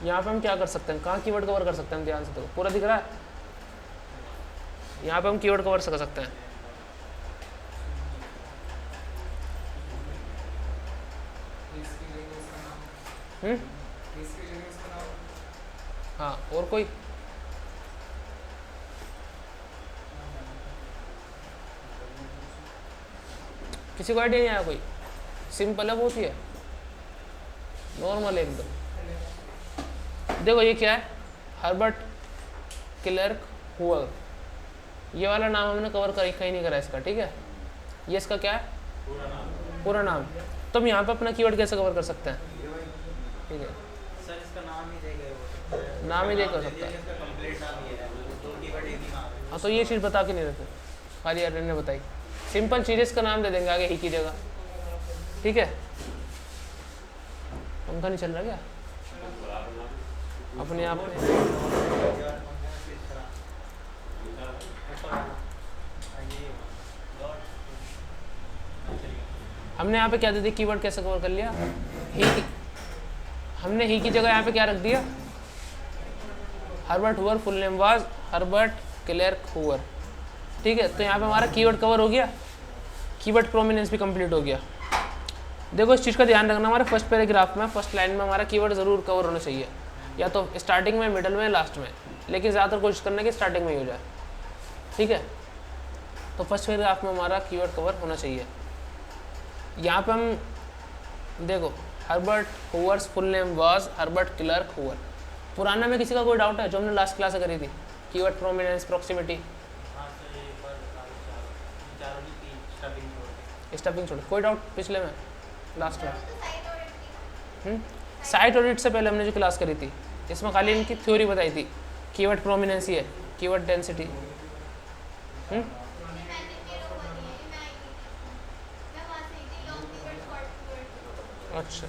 यहाँ पे हम क्या कर सकते हैं, कहाँ कीवर्ड कवर कर सकते हैं, ध्यान से देखो पूरा दिख रहा है, यहाँ पे हम कीवर्ड कवर कर सकते हैं। हाँ और कोई, किसी को आइडिया नहीं आया, कोई सिंपल है बहुत ही है, नॉर्मल एकदम। देखो ये क्या है, हर्बर्ट क्लर्क हुअर, ये वाला नाम हमने कवर कहीं नहीं करा इसका, ठीक है। ये इसका क्या है, पूरा नाम। तो हम यहाँ पे अपना कीवर्ड कैसे कवर कर सकते हैं, ठीक है सर इसका नाम ही देगा वो, नाम ही देकर सकता है। इसका कंप्लीट नाम ही है, दो कीवर्ड एक ही नाम है। हाँ तो ये चीज़ बता के नहीं रहते, खाली यार ने बताई, सिंपल चीज़ इसका नाम दे देंगे आगे ही की जगह, ठीक है। पंखा नहीं चल रहा क्या अपने आप में? हमने यहाँ पे क्या दे दिया, कीवर्ड कैसे कवर कर लिया, ही की, हमने ही की जगह यहाँ पे क्या रख दिया, Herbert Hoover, full name was Herbert Clark हुअर, ठीक है। तो यहाँ पे हमारा कीवर्ड कवर हो गया, कीवर्ड प्रोमिनेंस भी कंप्लीट हो गया। देखो इस चीज़ का ध्यान रखना, हमारे फर्स्ट पैराग्राफ में फर्स्ट लाइन में हमारा कीवर्ड ज़रूर कवर होना चाहिए, या तो स्टार्टिंग में, मिडल में, लास्ट में, लेकिन ज़्यादातर कोशिश करना कि स्टार्टिंग में ही हो जाए, ठीक है। तो फर्स्ट पैराग्राफ में हमारा कीवर्ड कवर होना चाहिए। यहाँ पे हम देखो, Herbert Hoover's full name was Herbert Clark Hoover. पुराना में किसी का कोई डाउट है जो हमने लास्ट क्लास में करी थी, कीवर्ड प्रोमिनेंस, प्रॉक्सिमिटी, स्टफिंग छोड़, कोई डाउट पिछले में, लास्ट में? साइट ऑडिट से पहले हमने जो क्लास करी थी इसमें खाली इनकी थ्योरी बताई थी, कीवर्ड प्रोमिनेंस है, कीवर्ड डेंसिटी। अच्छा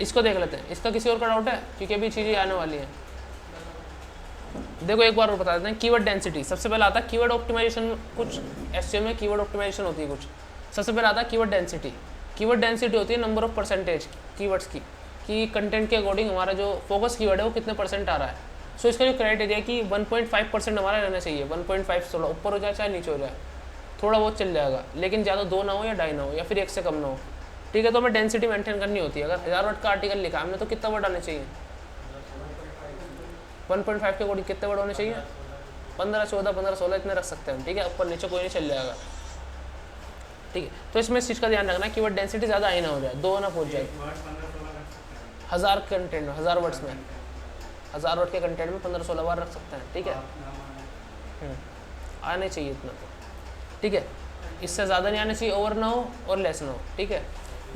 इसको देख लेते हैं, इसका किसी और का डाउट है, क्योंकि अभी चीज़ें आने वाली हैं। देखो एक बार और बता देते हैं, कीवर्ड डेंसिटी सबसे पहले आता है, कीवर्ड ऑप्टिमाइजेशन, कुछ एसईओ में कीवर्ड ऑप्टिमाइजेशन होती है कुछ। सबसे पहले आता है कीवर्ड डेंसिटी। कीवर्ड डेंसिटी होती है नंबर ऑफ परसेंटेज कीवर्ड्स की, कि कंटेंट के अकॉर्डिंग हमारा जो फोकस कीवर्ड है वो कितने परसेंट आ रहा है। सो इसका जो क्राइटेरिया कि 1.5% हमारा रहना चाहिए, 1.5 थोड़ा ऊपर हो जाए चाहे नीचे हो जाए, थोड़ा बहुत चल जाएगा, लेकिन ज़्यादा 2 ना हो या 2.5 ना हो, या फिर 1 से कम ना हो, ठीक है। तो हमें डेंसिटी मेंटेन करनी होती है। अगर 1000 वर्ड का आर्टिकल लिखा हमने तो कितना वर्ड आने चाहिए, 1.5 के अकॉर्डिंग कितने वर्ड होने चाहिए, 15, 14, 15, 16 इतने रख सकते हैं हम, ठीक है। ऊपर नीचे कोई नहीं चल जाएगा, ठीक है। तो इसमें इस चीज़ का ध्यान रखना कि वर्ड डेंसिटी ज़्यादा आई ना हो जाए, 2 ना पहुँच जाए। 1000 कंटेंट में, 1000 वर्ड्स में, 1000 वर्ड के कंटेंट में 15-16 बार रख सकते हैं, ठीक है। आने चाहिए इतना तो, ठीक है। इससे ज़्यादा नहीं आने चाहिए, ओवर ना हो और लेस ना हो, ठीक है।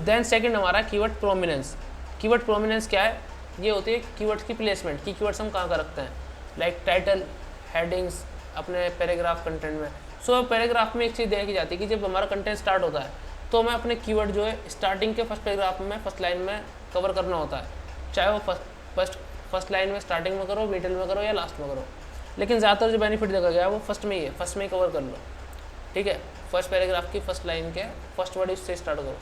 देन सेकंड हमारा कीवर्ड प्रोमिनेंस। कीवर्ड प्रोमिनेंस क्या है, ये होती है कीवर्ड्स की प्लेसमेंट, की कीवर्ड्स हम कहाँ का रखते हैं, लाइक टाइटल, हेडिंग्स, अपने पैराग्राफ कंटेंट में। सो पैराग्राफ में एक चीज़ देखी जाती है कि जब हमारा कंटेंट स्टार्ट होता है तो हमें अपने कीवर्ड जो है स्टार्टिंग के फर्स्ट पैराग्राफ में, फर्स्ट लाइन में कवर करना होता है, चाहे वो फर्स्ट लाइन में स्टार्टिंग में करो, मिडिल में करो या लास्ट में करो, लेकिन ज़्यादातर जो बेनिफिट देखा गया है वो फर्स्ट में ही है, फर्स्ट में ही कवर कर लो, ठीक है। फर्स्ट पैराग्राफ की फर्स्ट लाइन के फर्स्ट वर्ड इससे स्टार्ट करो।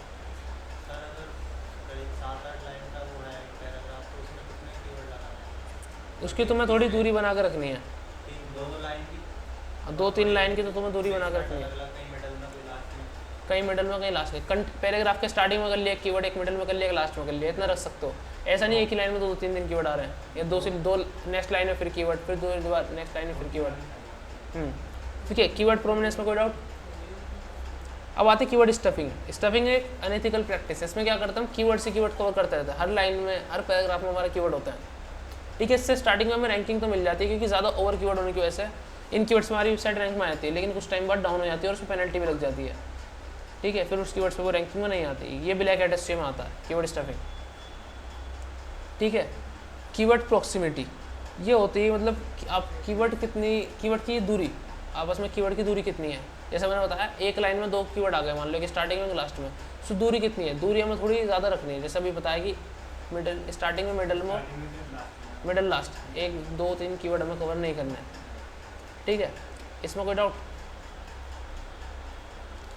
उसकी तुम्हें थोड़ी दूरी बना कर रखनी है, 2-3 लाइन की तो तुम्हें दूरी बना कर रखनी है, कहीं मिडल में कहीं लास्ट में। पैराग्राफ के स्टार्टिंग में कर लिया कीवर्ड, एक मिडल में कर लिया, एक लास्ट में कर लिया, इतना रख सकते हो। ऐसा नहीं एक ही लाइन में 2-3 कीवर्ड आ रहे हैं, या 2 से 2 नेक्स्ट लाइन में फिर कीवर्ड, फिर 2 बार नेक्स्ट लाइन में फिर कीवर्ड, ठीक है। कीवर्ड प्रोमिनेंस में कोई डाउट? अब आते कीवर्ड स्टफिंग। स्टफिंग एक अनएथिकल प्रैक्टिस है। इसमें क्या करता हूँ, कीवर्ड से कीवर्ड कवर करते रहता है, हर लाइन में, हर पैराग्राफ में हमारा कीवर्ड होता है, ठीक है। इससे स्टार्टिंग में हमें रैंकिंग तो मिल जाती है, क्योंकि ज़्यादा ओवर कीवर्ड होने की वजह से इन कीवर्ड्स में हमारी वेबसाइट रैंक में आती है, लेकिन कुछ टाइम बाद डाउन हो जाती है और उसमें पेनल्टी भी लग जाती है, ठीक है। फिर उस कीवर्ड्स पे वो रैंकिंग में नहीं आती, ये ब्लैक हैट एसईओ में आता है कीवर्ड स्टफिंग, ठीक है। कीवर्ड प्रॉक्सिमिटी ये होती है, मतलब आप कीवर्ड की दूरी, आपस में कीवर्ड की दूरी कितनी है। जैसे मैंने बताया एक लाइन में 2 कीवर्ड आ गए, मान लो कि स्टार्टिंग में लास्ट में, सो दूरी कितनी है, दूरी हमें थोड़ी ज़्यादा रखनी है। जैसे अभी बताया कि मिडल, स्टार्टिंग में, मिडल में, मिडल लास्ट, 1-2-3 कीवर्ड हमें कवर नहीं करना है, ठीक है। इसमें कोई डाउट?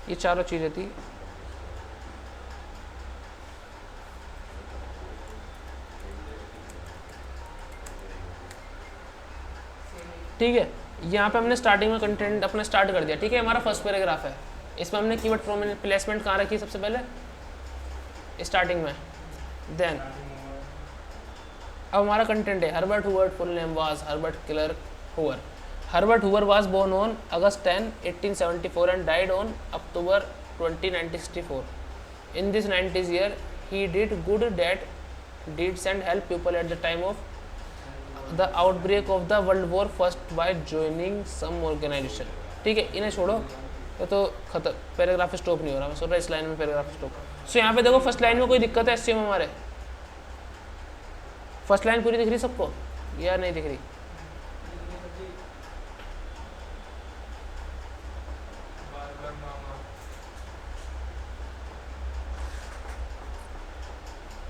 ये चारों चीज़ें थी, ठीक है। यहाँ पे हमने स्टार्टिंग में कंटेंट अपना स्टार्ट कर दिया, ठीक है। हमारा फर्स्ट पैराग्राफ है, इसमें हमने कीवर्ड प्लेसमेंट कहाँ रखी सबसे पहले, स्टार्टिंग में। देन अब हमारा कंटेंट है, Herbert Hoover full name was Herbert Clark Hoover. Herbert Hoover was born on August 10, 1874 and died on October 20, 1964. In this 90s year, he did good that deeds and help people at the time of the outbreak of the World War first by joining some organization. ठीक है, इन्हें छोड़ो, ये तो खत्म, paragraph stop नहीं हो रहा, मैं सोच रहा इस लाइन में पैराग्राफ स्टॉप। सो यहाँ पे देखो फर्स्ट लाइन में कोई दिक्कत है एससीओ में हमारे? फर्स्ट लाइन पूरी दिख रही सबको या नहीं दिख रही?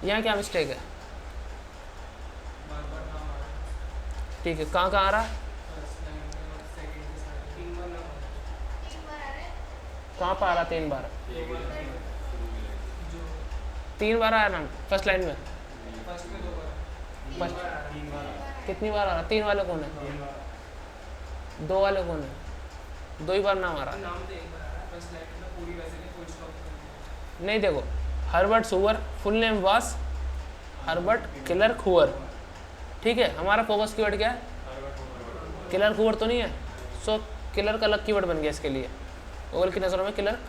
यहाँ क्या मिस्टेक है? ठीक है, कहाँ कहाँ आ रहा है? कहाँ पर आ रहा? 3 बार, 3 बार आया नाम फर्स्ट लाइन में। फर्स्ट कितनी बार आ रहा? 3 वाले कौन है? 2 वाले कौन है? 2 ही बार नाम आ रहा है। नहीं देखो, हर्बर्ट हूवर, फुल नेम वास हर्बर्ट क्लर्क हूवर। ठीक है, हमारा फोकस कीवर्ड क्या है? क्लर्क हूवर तो नहीं है। सो क्लर्क अलग कीवर्ड बन गया इसके लिए, गूगल की नज़रों में क्लर्क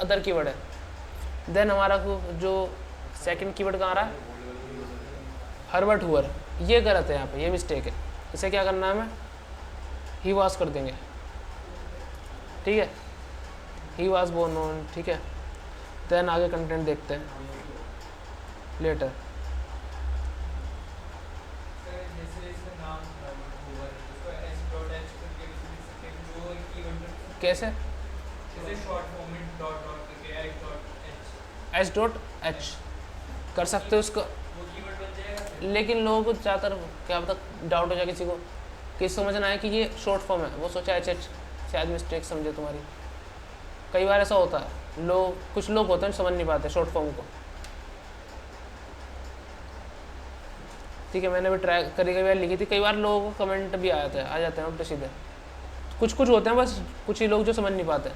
अदर कीवर्ड है। देन हमारा जो सेकंड कीवर्ड कहाँ आ रहा है? Herbert Hoover. ये गलत है, यहाँ पे ये मिस्टेक है। इसे क्या करना है? हमें ही वाज कर देंगे। ठीक है, ही वाज बोर्न ऑन। ठीक है, देन आगे कंटेंट देखते हैं लेटर। कैसे? h.h कर सकते हो उसको, लेकिन लोगों को ज़्यादातर क्या पता डाउट हो जाए किसी को कि समझना है कि ये शॉर्ट फॉर्म है, वो सोचा एच शायद मिस्टेक समझे तुम्हारी। कई बार ऐसा होता है, कुछ लोग होते हैं समझ नहीं पाते शॉर्ट फॉर्म को। ठीक है, मैंने भी ट्राई करी, कई बार लिखी थी, कई बार लोगों को कमेंट भी आ जाते हैं उल्टे सीधे। कुछ होते हैं बस कुछ ही लोग जो समझ नहीं पाते,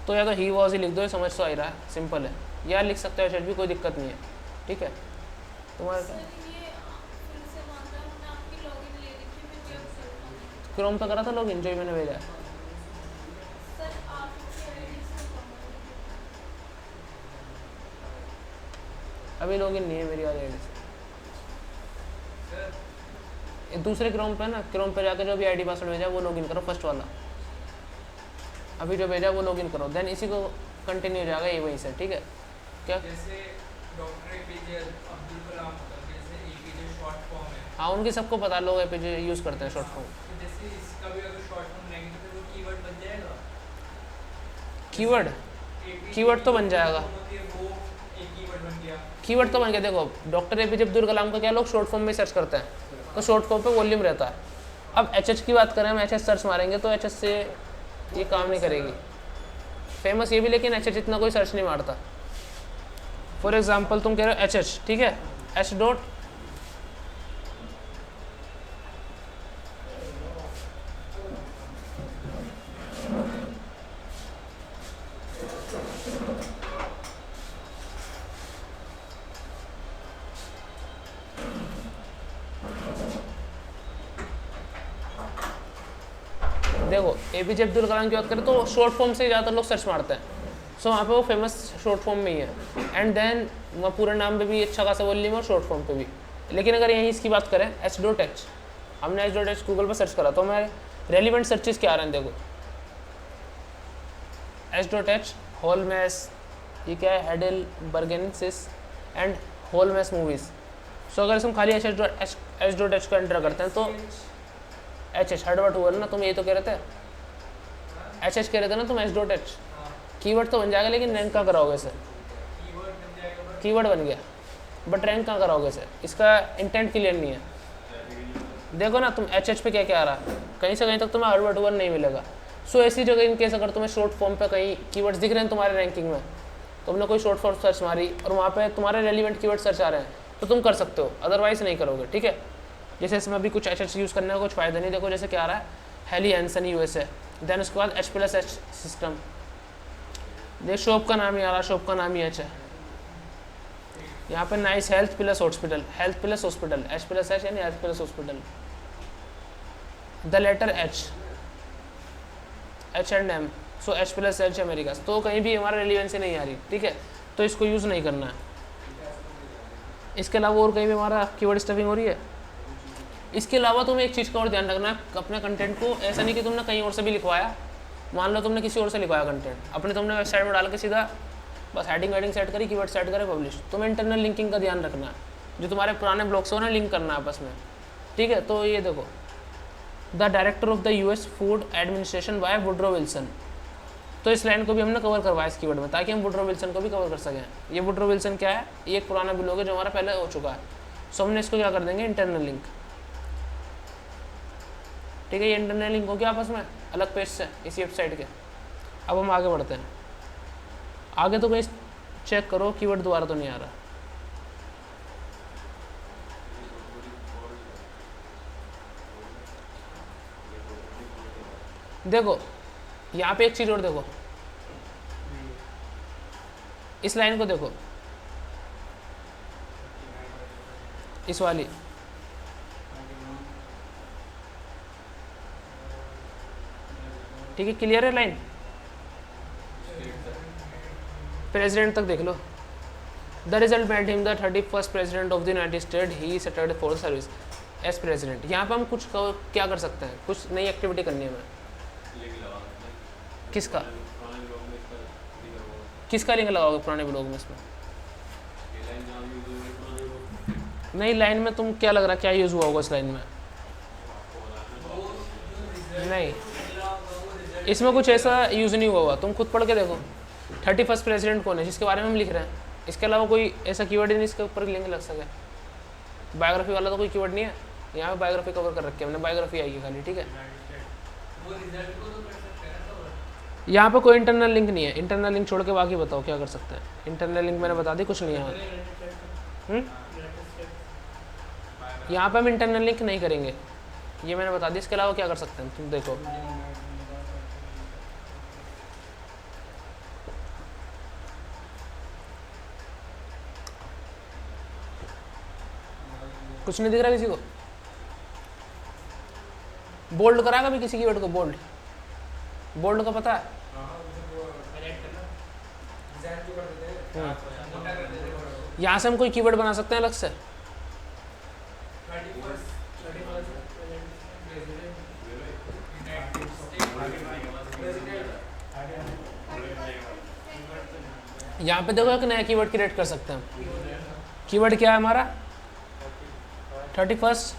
तो या तो ही वॉज ही लिख दो, ये समझ तो आ ही रहा है, सिंपल है। या लिख सकते हो एच भी, कोई दिक्कत नहीं है। ठीक है, तुम्हारे क्रोम पे करा था लॉगिन, जो ही मैंने भेजा है। अभी लॉगिन नहीं है मेरी वाली आईडी से। दूसरे क्रोम पे ना, क्रोम पे जाकर जो भी आईडी पासवर्ड भेजा वो लॉगिन करो, फर्स्ट वाला अभी जो भेजा वो लॉगिन करो, देन इसी को कंटिन्यू हो जाएगा ये वहीं से। ठीक है, क्या जैसे डॉक्टर एपीजे अब्दुल कलाम, जैसे एपीजे शॉर्ट फॉर्म है। हाँ, उनकी सबको पता, लोग एपीजे यूज़ करते हैं शॉर्ट फॉर्म। तो जैसे इसका भी अगर शॉर्ट फॉर्म लेंगे तो वो कीवर्ड बन जाएगा। कीवर्ड तो बन जाएगा, वो एक कीवर्ड बन गया। कीवर्ड तो बन गया। देखो डॉक्टर एपीजे अब्दुल कलाम का क्या लोग शॉर्ट फॉर्म में सर्च करते हैं, तो शॉर्ट फॉर्म पे वॉल्यूम रहता है। अब एच की बात करें, हम एच सर्च मारेंगे तो एच से ये काम नहीं करेगी। फेमस ये भी, लेकिन एच इतना कोई सर्च नहीं मारता। फॉर एग्जाम्पल तुम कह रहे हो एच, ठीक है, एच डॉट देखो एपीजे अब्दुल कलाम की बात करें तो शॉर्ट फॉर्म से ज़्यादातर लोग सर्च मारते हैं। सो वहाँ पे वो फेमस शॉर्ट फॉर्म में ही है, एंड देन वहाँ पूरे नाम पे भी अच्छा खासा वॉल्यूम और शॉर्ट फॉर्म पे भी। लेकिन अगर यहीं इसकी बात करें h.h, हमने h.h गूगल पर सर्च करा तो हमारे रेलिवेंट सर्चेस क्या आ रहे हैं? देखो h.h होलमेस, ये क्या है, हेडल बर्गेनसिस एंड होलमेस मूवीज़। सो अगर हम खाली h.h को एंटर करते हैं तो एच हर्बर्ट हूवर ना, तुम ये तो कह रहे थे एच कह रहे थे ना तुम h.h, कीवर्ड तो बन जाएगा लेकिन रैंक कहाँ कराओगे इसे? कीवर्ड बन गया बट रैंक कहाँ कराओगे इसे? इसका इंटेंट क्लियर नहीं है। देखो ना तुम एच पे क्या क्या आ रहा है, कहीं से कहीं तक तुम्हें हर्बर्ट हूवर नहीं मिलेगा। सो ऐसी जगह इन केस अगर तुम्हें शॉर्ट फॉर्म पे कहीं कीवर्ड्स दिख रहे हैं तुम्हारे रैंकिंग में, तुमने कोई शॉर्ट फॉर्म सर्च मारी और वहाँ पे तुम्हारे रेलिवेंट कीवर्ड सर्च आ रहे हैं तो तुम कर सकते हो, अदरवाइज नहीं करोगे। ठीक है, जैसे इसमें अभी कुछ एच यूज़ करने का कुछ फ़ायदा नहीं। देखो जैसे क्या आ रहा है, हेली हैंसन USA, देन उसके बाद H+H सिस्टम, देख शॉप का नाम ही आ रहा, शॉप का नाम ही H है। यहाँ पे nice health plus hospital, health plus hospital, H+H यानी health plus hospital. The letter H&M, so H+H America, तो कहीं भी हमारा रेलिवेंसी नहीं आ रही। ठीक है, तो इसको यूज़ नहीं करना है। इसके अलावा और कहीं भी हमारा कीवर्ड स्टफिंग हो रही है? इसके अलावा तुम्हें एक चीज़ का और ध्यान रखना है, अपने कंटेंट को ऐसा नहीं कि तुमने कहीं और से भी लिखवाया, मान लो तुमने किसी और से लिखवाया कंटेंट, अपने तुमने वेबसाइट में डाल के सीधा बस हेडिंग वेडिंग सेट करी, कीवर्ड सेट करे, पब्लिश। तुम्हें इंटरनल लिंकिंग का ध्यान रखना है, जो तुम्हारे पुराने ब्लॉग्स हो ना लिंक करना है आपस में, ठीक है। तो ये देखो, the director of the US food administration by Woodrow Wilson, तो इस लाइन को भी हमने कवर करवाया इस कीवर्ड में, ताकि हम वुड्रो विल्सन को भी कवर कर सकें। ये वुड्रो विल्सन क्या है? ये एक पुराना ब्लॉग है जो हमारा पहले हो चुका है, सो हमने इसको क्या कर देंगे, इंटरनल लिंक, ठीक है। ये इंटरनल लिंक हो गया आपस में अलग पेज से इसी वेबसाइट के। अब हम आगे बढ़ते हैं, आगे तो कहीं चेक करो कीवर्ड दोबारा तो नहीं आ रहा। देखो यहाँ पे एक चीज़ और देखो, इस लाइन को देखो, इस वाली, ठीक है, क्लियर है लाइन? प्रेसिडेंट तक देख लो। The result made him the 31st president of the United State, he settled for service as president. यहाँ पे हम कुछ क्या कर सकते हैं, कुछ नई एक्टिविटी करनी है हमें। किसका किसका लिंक लगाओगे पुराने ब्लॉग में? इसमें नई लाइन में तुम क्या लग रहा है, क्या यूज़ हुआ होगा इस लाइन में? नहीं, इसमें कुछ ऐसा यूज़ नहीं हुआ होगा, तुम खुद पढ़ के देखो। 31st प्रेसिडेंट कौन है जिसके बारे में हम लिख रहे हैं, इसके अलावा कोई ऐसा कीवर्ड ही नहीं इसके ऊपर लिंक लग सके। बायोग्राफी वाला तो कोई कीवर्ड नहीं है, यहाँ पे बायोग्राफी कवर कर रखी है हमने, बायोग्राफी आएगी खाली, ठीक है। यहाँ पे कोई इंटरनल लिंक नहीं है, इंटरनल लिंक छोड़ के बाकी बताओ क्या कर सकते हैं। इंटरनल लिंक मैंने बता दी, कुछ नहीं है यहाँ पे हम इंटरनल लिंक नहीं करेंगे, ये मैंने बता दी। इसके अलावा क्या कर सकते हैं तुम देखो, कुछ नहीं दिख रहा किसी को? बोल्ड करा कभी किसी कीवर्ड को? बोल्ड, बोल्ड का पता है? यहाँ से हम कोई कीवर्ड बना सकते हैं अलग से? यहाँ पे देखो एक नया कीवर्ड क्रिएट कर सकते हैं हम। कीवर्ड क्या है हमारा? 31st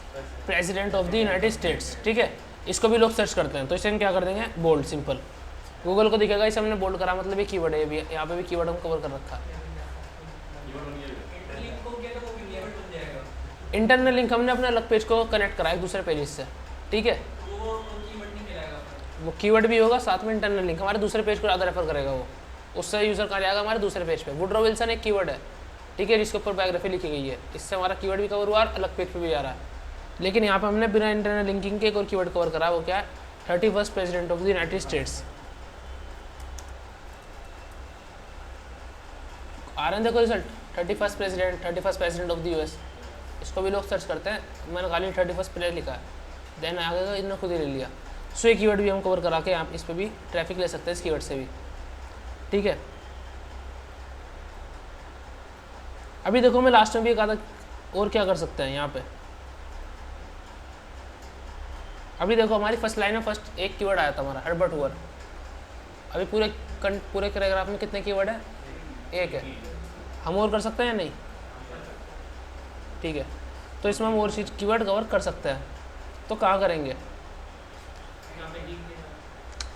president of the United states, ठीक है। इसको भी लोग सर्च करते हैं, तो इसे हम क्या कर देंगे, बोल्ड, सिंपल। गूगल को दिखेगा इसे हमने बोल्ड करा, मतलब ये कीवर्ड है, भी यहाँ पे भी कीवर्ड हम कवर कर रखा है। इंटरनल लिंक हमने अपने अलग पेज को कनेक्ट करा है दूसरे पेज से, ठीक है। वो कीवर्ड भी होगा साथ में इंटरनल लिंक, हमारे दूसरे पेज को ज़्यादा रेफर करेगा वो, उससे यूज़र कहाँ जाएगा हमारे दूसरे पेज पे। वुड्रो विल्सन एक कीवर्ड है, ठीक है, जिसके ऊपर बायोग्राफी लिखी गई है, इससे हमारा कीवर्ड भी कवर हुआ और अलग पेज पे भी आ रहा है। लेकिन यहाँ पे हमने बिना इंटरनल लिंकिंग के एक और कीवर्ड कवर करा, वो क्या है, 31st president of the United States. आ रहे हैं देखो result, 31st president of the US, इसको भी लोग सर्च करते हैं। मैंने खाली 31st प्लेयर लिखा है, देन आगे का इन्होंने खुद ही ले लिया। सो ये कीवर्ड भी हम कवर करा के आप इस पर भी ट्रैफिक ले सकते हैं, इस कीवर्ड से भी, ठीक है। अभी देखो मैं लास्ट में भी एक आधा और क्या कर सकते हैं यहाँ पे। अभी देखो हमारी फर्स्ट लाइन में फर्स्ट एक कीवर्ड आया था हमारा, हर्बर्ट हुवर। अभी पूरे पैराग्राफ में कितने कीवर्ड है? एक है। हम और कर सकते हैं या नहीं? ठीक है, तो इसमें हम और चीज़ कीवर्ड कवर कर सकते हैं। तो कहाँ करेंगे?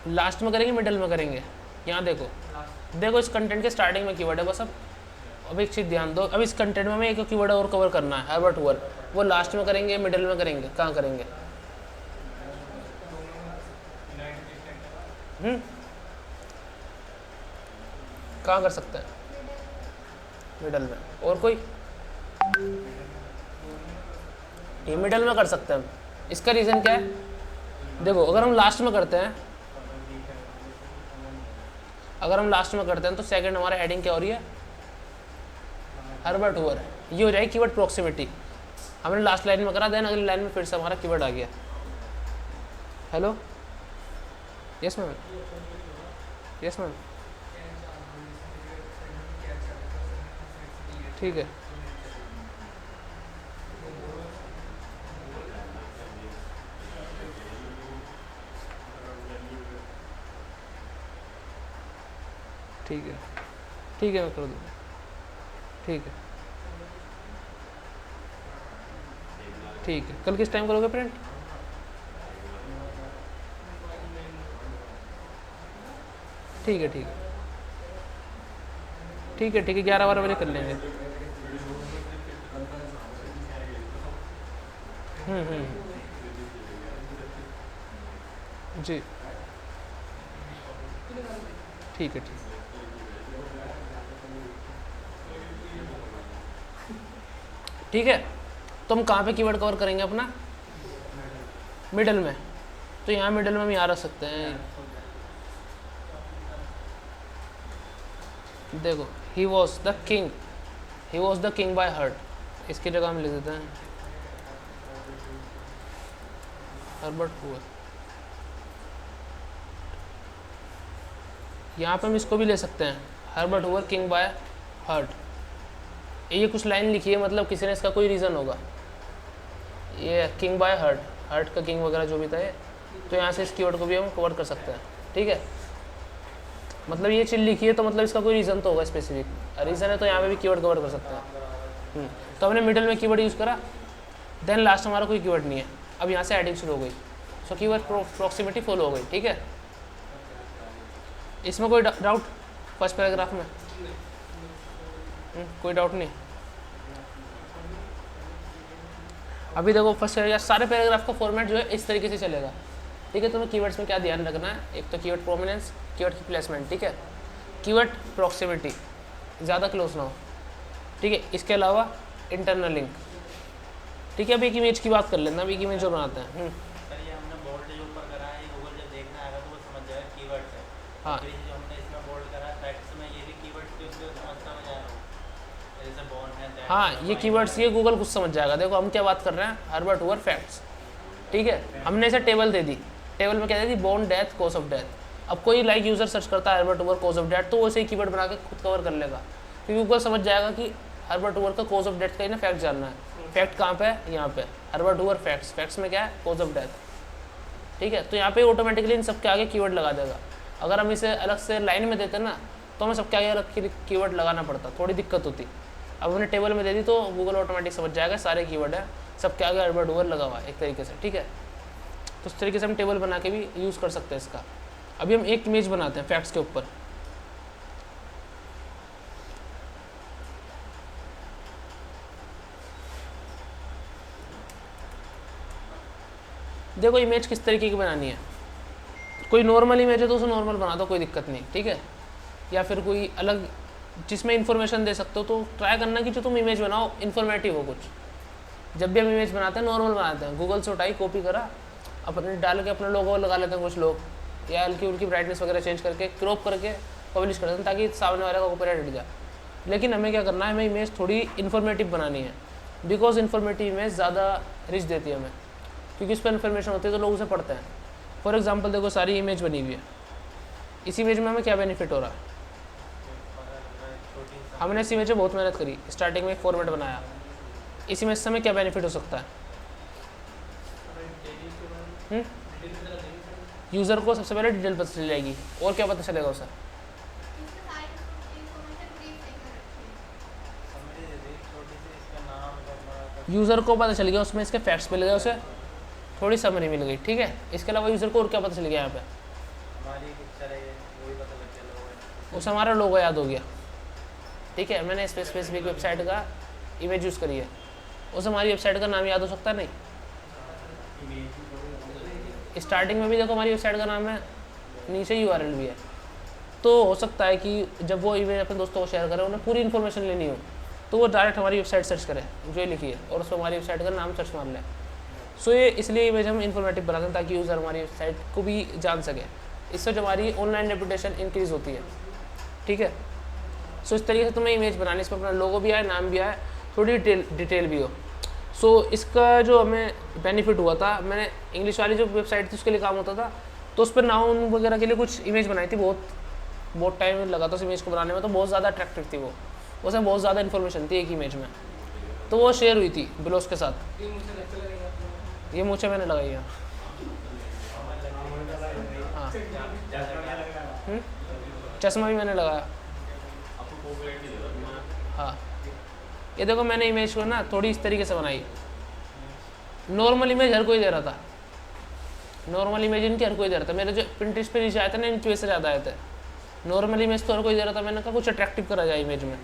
लास्ट में करेंगे, मिडल में करेंगे? यहाँ देखो इस कंटेंट के स्टार्टिंग में कीवर्ड है बस। अब एक चीज़ ध्यान दो, अब इस कंटेंट में हमें एक कीवर्ड और कवर करना है, हर्बर्ट हुवर। वो लास्ट में करेंगे, मिडल में करेंगे, कहाँ करेंगे? कहाँ कर सकते हैं? मिडल में। और कोई? ये मिडल में कर सकते हैं हम। इसका रीज़न क्या है? देखो अगर हम लास्ट में करते हैं, तो सेकंड हमारा हेडिंग क्या हो रही है? हर्बर्ट हुवर। ये हो जाएगी कीवर्ड प्रॉक्सिमिटी। हमने लास्ट लाइन में करा, देन अगली लाइन में फिर से हमारा कीवर्ड आ गया। Hello, yes ma'am, yes ma'am, ठीक है। ठीक है, ठीक है, मैं कर दूँगा। ठीक है, ठीक है। कल किस टाइम करोगे प्रिंट? ठीक है, ठीक है, ठीक है, ठीक है, 11-12 बजे कर लेंगे। जी, ठीक है, ठीक है। ठीक है, तो हम कहाँ पे कीवर्ड कवर करेंगे अपना? मिडल में। तो यहाँ मिडल में हम यहाँ रख सकते हैं, देखो, he was the king, he was the king by heart. इसकी जगह हम लिख देते हैं हर्बर्ट हुआ। यहाँ पे हम इसको भी ले सकते हैं, हर्बर्ट हुआ किंग बाय हर्ट। ये कुछ लाइन लिखी है, मतलब किसी ने इसका कोई रीज़न होगा। ये किंग बाय हर्ट, हर्ट का किंग वगैरह जो भी था ये, तो यहाँ से इस कीवर्ड को भी हम कवर कर सकते हैं। ठीक है, मतलब ये चीज़ लिखी है तो मतलब इसका कोई रीज़न तो होगा, स्पेसिफिक रीज़न है तो यहाँ पे भी कीवर्ड कवर कर सकते हैं। तो हमने मिडिल में कीवर्ड यूज़ करा, देन लास्ट हमारा कोई कीवर्ड नहीं है। अब यहाँ से एडिंग शुरू हो गई, सो कीवर्ड प्रॉक्सिमिटी फॉलो हो गई। ठीक है, इसमें कोई डाउट फर्स्ट पैराग्राफ में? कोई डाउट नहीं? अभी देखो फर्स्ट पैराग्राफ, सारे पैराग्राफ का फॉर्मेट जो है इस तरीके से चलेगा। ठीक है, तुम्हें कीवर्ड्स में क्या ध्यान रखना है? एक तो कीवर्ड प्रोमिनेंस, कीवर्ड की प्लेसमेंट, ठीक है, कीवर्ड प्रॉक्सिमिटी, ज़्यादा क्लोज ना हो। ठीक है, इसके अलावा इंटरनल लिंक। ठीक है, अब एक इमेज की बात कर लेना, अब एक इमेज जो बनाते हैं। सर ये हमने बोल्ड जो ऊपर करा है, ये गूगल जब देखना आएगा तो वो समझ जाएगा कीवर्ड है। हाँ, फिर जो हमने इसमें बोल्ड करा है फैक्ट्स में, ये भी कीवर्ड के उसके समझ आएगा, जैसे बॉर्न है दैट। हाँ, ये कीवर्ड्स ये गूगल कुछ समझ जाएगा। देखो हम क्या बात कर रहे हैं, हर्बर्ट हुआ फैक्ट्स। ठीक है, हमने इसे टेबल दे दी, टेबल में क्या दे दी? Born, death, cause of death. अब कोई लाइक यूजर सर्च करता है हर्बर्ट हुआ कॉज ऑफ डेथ, तो वो इसे कीवर्ड बना के खुद कवर कर लेगा, क्योंकि गूगल समझ जाएगा कि हर्बर्ट हुआ का कॉज ऑफ डेथ का ही ना फैक्ट जानना है। फैक्ट कहाँ पे है? यहाँ पे हर्बर्ट हुआ फैक्ट्स, फैक्ट्स में क्या है? Cause of death. ठीक है, तो यहाँ पे ऑटोमेटिकली इन सबके आगे कीवर्ड लगा देगा। अगर हम इसे अलग से लाइन में देते ना तो हमें सबके आगे अलग कीवर्ड लगाना पड़ता, थोड़ी दिक्कत होती। अब हमने टेबल में दे दी तो गूगल ऑटोमेटिक समझ जाएगा सारे कीवर्ड है, सबके आगे हर्बर्ट हुआ लगा हुआ है एक तरीके से। ठीक है, तो इस तरीके से हम टेबल बना के भी यूज़ कर सकते हैं इसका। अभी हम एक इमेज बनाते हैं फैक्ट्स के ऊपर। देखो इमेज किस तरीके की बनानी है, कोई नॉर्मल इमेज है तो उसे नॉर्मल बना दो, कोई दिक्कत नहीं। ठीक है, या फिर कोई अलग जिसमें इन्फॉर्मेशन दे सकते हो, तो ट्राई करना कि जो तुम इमेज बनाओ इन्फॉर्मेटिव हो कुछ। जब भी हम इमेज बनाते हैं नॉर्मल बनाते हैं, गूगल से उठाई, कॉपी करा, अपने डाल के अपने लोगो लगा लेते हैं कुछ लोग, या हल्की उल्की ब्राइटनेस वगैरह चेंज करके क्रॉप करके पब्लिश कर देते हैं ताकि सामने वाले का कॉपीराइट हट जाए। लेकिन हमें क्या करना है, हमें इमेज थोड़ी इन्फॉर्मेटिव बनानी है, बिकॉज इन्फॉर्मेटिव इमेज ज़्यादा रिच देती है हमें, क्योंकि उस पर इन्फॉर्मेशन होती है तो लोग उसे पढ़ते हैं। फॉर एग्जाम्पल देखो सारी इमेज बनी हुई है, इस इमेज में हमें क्या बेनिफिट हो रहा है? हमने इस इमेज में बहुत मेहनत करी, स्टार्टिंग में एक फॉर्मेट बनाया, इस इमेज से हमें क्या बेनिफिट हो सकता है? यूज़र को सबसे पहले डिटेल पता चल जाएगी, और क्या पता चलेगा उसे? यूज़र को पता चल गया, उसमें इसके फैक्ट्स मिल गए, उसे थोड़ी समरी मिल गई। ठीक है, इसके अलावा यूज़र को और क्या पता चल गया? यहाँ पे हमारी पिक्चर है, वो भी पता लग गया, लोगो है, उसे हमारा लोगो याद हो गया। ठीक है, मैंने स्पेसिफिक वेबसाइट का इमेज यूज़ करी है, उसे हमारी वेबसाइट का नाम याद हो सकता है? नहीं। स्टार्टिंग में भी देखो हमारी वेबसाइट का नाम है, नीचे URL भी है, तो हो सकता है कि जब वो इमेज अपने दोस्तों को शेयर करें, उन्हें पूरी इन्फॉर्मेशन लेनी हो, तो वो डायरेक्ट हमारी वेबसाइट सर्च करें जो ये लिखी है, और उसमें हमारी वेबसाइट का नाम सर्च मार लें। सो ये इसलिए इमेज हम इन्फॉर्मेटिव बनाते हैं ताकि यूज़र हमारी वेबसाइट को भी जान सके, इससे जो हमारी ऑनलाइन रेपुटेशन इंक्रीज़ होती है। ठीक है, सो इस तरीके से तुम्हें इमेज बनानी, इसमें अपना लोगो भी आए, नाम भी आए, थोड़ी डिटेल भी हो। सो इसका जो हमें बेनिफिट हुआ था, मैंने इंग्लिश वाली जो वेबसाइट थी उसके लिए काम होता था, तो उस पर नाउन वगैरह के लिए कुछ इमेज बनाई थी, बहुत टाइम लगा था उस इमेज को बनाने में, तो बहुत ज़्यादा अट्रैक्टिव थी वो, उसमें बहुत ज़्यादा इन्फॉर्मेशन थी एक इमेज में, तो वो शेयर हुई थी ब्लॉग्स के साथ। ये मुझे मैंने लगाई है। हाँ, चश्मा भी मैंने लगाया। हाँ, ये देखो मैंने इमेज को ना थोड़ी इस तरीके से बनाई। नॉर्मल इमेज हर कोई दे रहा था, नॉर्मल इमेज इनकी हर कोई दे रहा था। मेरे जो Pinterest पे नीचे आए थे ना, इनकी वजह से ज़्यादा आए थे। नॉर्मल इमेज तो हर कोई दे रहा था, मैंने कहा कुछ अट्रैक्टिव करा जाए इमेज में।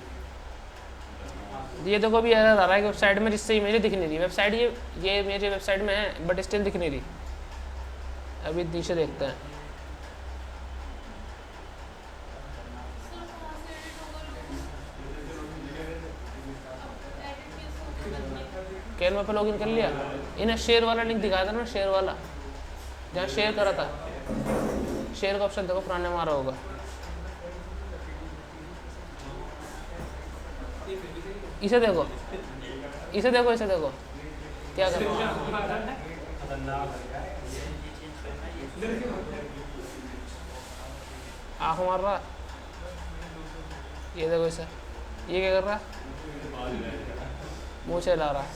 ये देखो अभी एरर आ रहा है कि वेबसाइट में जिससे इमेज दिख नहीं रही। वेबसाइट ये इमेज वेबसाइट में है बट स्टिल दिख नहीं रही। अभी नीचे देखते हैं। कैनवा पे लॉगिन कर लिया। इन्हें शेयर वाला लिंक दिखाया था ना, शेयर वाला, जहाँ शेयर करा था। शेयर का ऑप्शन देखो, पुराने मारा होगा। इसे देखो, इसे देखो, इसे देखो क्या कर रहा है। आँख मार रहा, ये देखो इसे, ये क्या कर रहा है, मुँह से ला रहा है।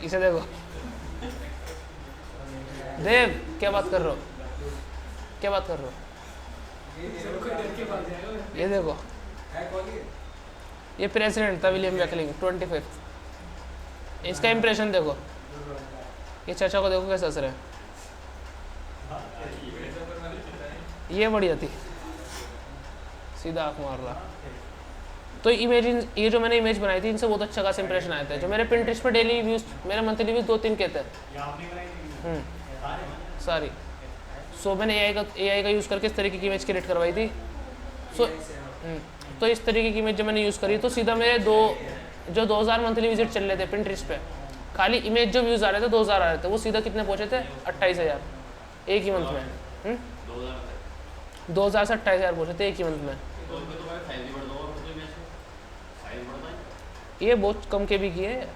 इसे देखो। देव क्या बात कर रहे हो, क्या बात कर रहे हो। ये देखो, ये प्रेसिडेंट था विलियम वेकलिंग 25th। इसका इंप्रेशन देखो। ये चाचा को देखो कैसे हंस रहे हैं। ये बढ़िया थी, सीधा आँख मार रहा। तो इमेज, ये जो मैंने इमेज बनाई थी, इनसे बहुत अच्छा खासा इंप्रेशन आया था। जो मेरे Pinterest पे डेली व्यूज, मेरे मंथली व्यूज 2-3 के थे सारी। सो मैंने AI का यूज़ करके इस तरीके की इमेज क्रिएट करवाई थी। तो इस तरीके की इमेज जब मैंने यूज़ करी तो सीधा मेरे 2000 मंथली विजिट चल रहे थे Pinterest पे। खाली इमेज जो व्यूज़ आ रहे थे 2000 आ रहे थे, वो सीधा कितने पहुँचे थे, 28000 एक ही मंथ में। 2000 से 28000 पहुँचे थे एक ही मंथ में। ये बहुत कम के भी किए,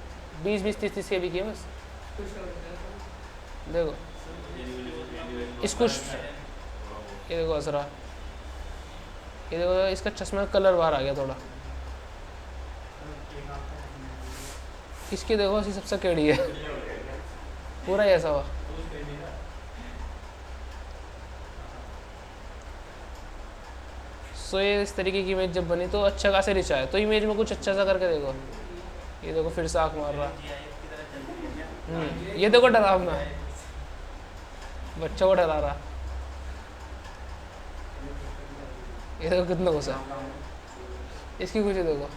20-30 के भी किए बस। देखो इसको, ये देखो असरा, ये देखो इसका चश्मा का कलर बाहर आ गया थोड़ा। इसकी देखो इसी सबसे केड़ी है, पूरा ही ऐसा हुआ। सो ये इस तरीके की इमेज जब बनी तो अच्छा खासा रिच आया। तो इमेज में कुछ अच्छा सा करके देखो। ये देखो फिर से आँख मार रहा। ये देखो डरावना, बच्चों को डरा रहा। ये देखो कितना गुस्सा, इसकी खुशी देखो।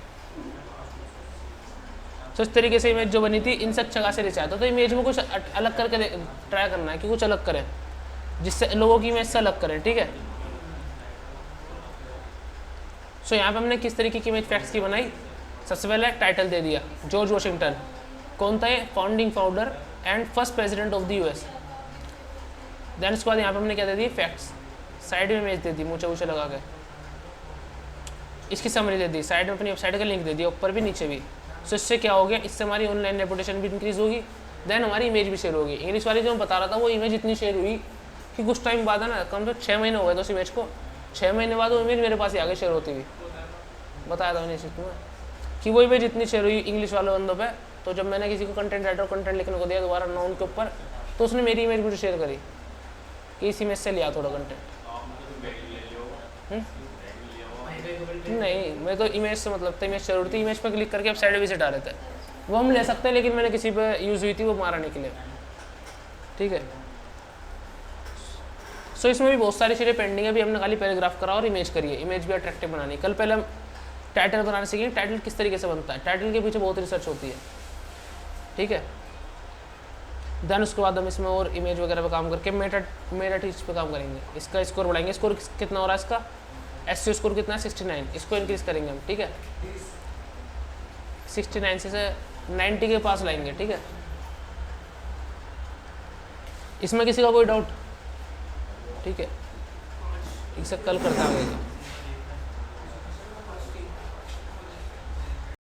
तो इस तरीके से इमेज जो बनी थी, इनसे अच्छा खासा रिच आया था। तो इमेज में कुछ अलग करके ट्राई करना है कि कुछ अलग करें, जिससे लोगों की इमेज से अलग करें, ठीक है। सो यहाँ पे हमने किस तरीके की इमेज फैक्ट्स की बनाई। सबसे पहले टाइटल दे दिया, जॉर्ज वॉशिंगटन कौन था, ये founding founder and first president of the US। Then उसके बाद यहाँ पे हमने क्या दे दी, फैक्ट्स। साइड में इमेज दे दी मूछे वूछे लगा के। इसकी समरी दे दी, साइड में अपनी वेबसाइट का लिंक दे दिया, ऊपर भी नीचे भी। सो इससे क्या हो गया, इससे हमारी ऑनलाइन रेपुटेशन भी इंक्रीज होगी। देन हमारी इमेज भी शेयर होगी। इंग्लिश वाली जो मैं बता रहा था, वो इमेज इतनी शेयर हुई कि कुछ टाइम बाद है ना, कम से 6 महीने हो गए तो उस इमेज को, 6 महीने बाद वो इमेज मेरे पास ही आगे शेयर होती हुई। बताया था मैंने इसी तुम्हें कि वो इमेज इतनी शेयर हुई इंग्लिश वाले बंदों पे। तो जब मैंने किसी को कंटेंट राइटर कंटेंट लिखने को दिया दोबारा नाउन के ऊपर, तो उसने मेरी इमेज मुझे शेयर करी कि इस इमेज से लिया थोड़ा कंटेंट। नहीं, मैं तो इमेज से मतलब था, इमेज शेयर थी, इमेज पर क्लिक करके अब साइड विजिट आ रहे थे, वो हम ले सकते हैं। लेकिन मैंने किसी पे यूज़ हुई थी, वो मारा नहीं के लिए, ठीक है। सो इसमें भी बहुत सारी चीज़ें पेंडिंग है। अभी हमने खाली पैराग्राफ करा और इमेज करी है, इमेज भी अट्रैक्टिव बनानी। कल पहले हम टाइटल बनाने सीखेंगे, टाइटल किस तरीके से बनता है, टाइटल के पीछे बहुत रिसर्च होती है, ठीक है। देन उसके बाद हम इसमें और इमेज वगैरह पे काम करके मेटा टीच पे काम करेंगे। इसका स्कोर बढ़ाएंगे। स्कोर कितना हो रहा है इसका, SEO स्कोर कितना है 69, इसको इंक्रीज़ करेंगे हम, ठीक है। 69 से 90 के पास लाएंगे, ठीक है। इसमें किसी का कोई डाउट, ठीक है। इसे कल करता आगे का।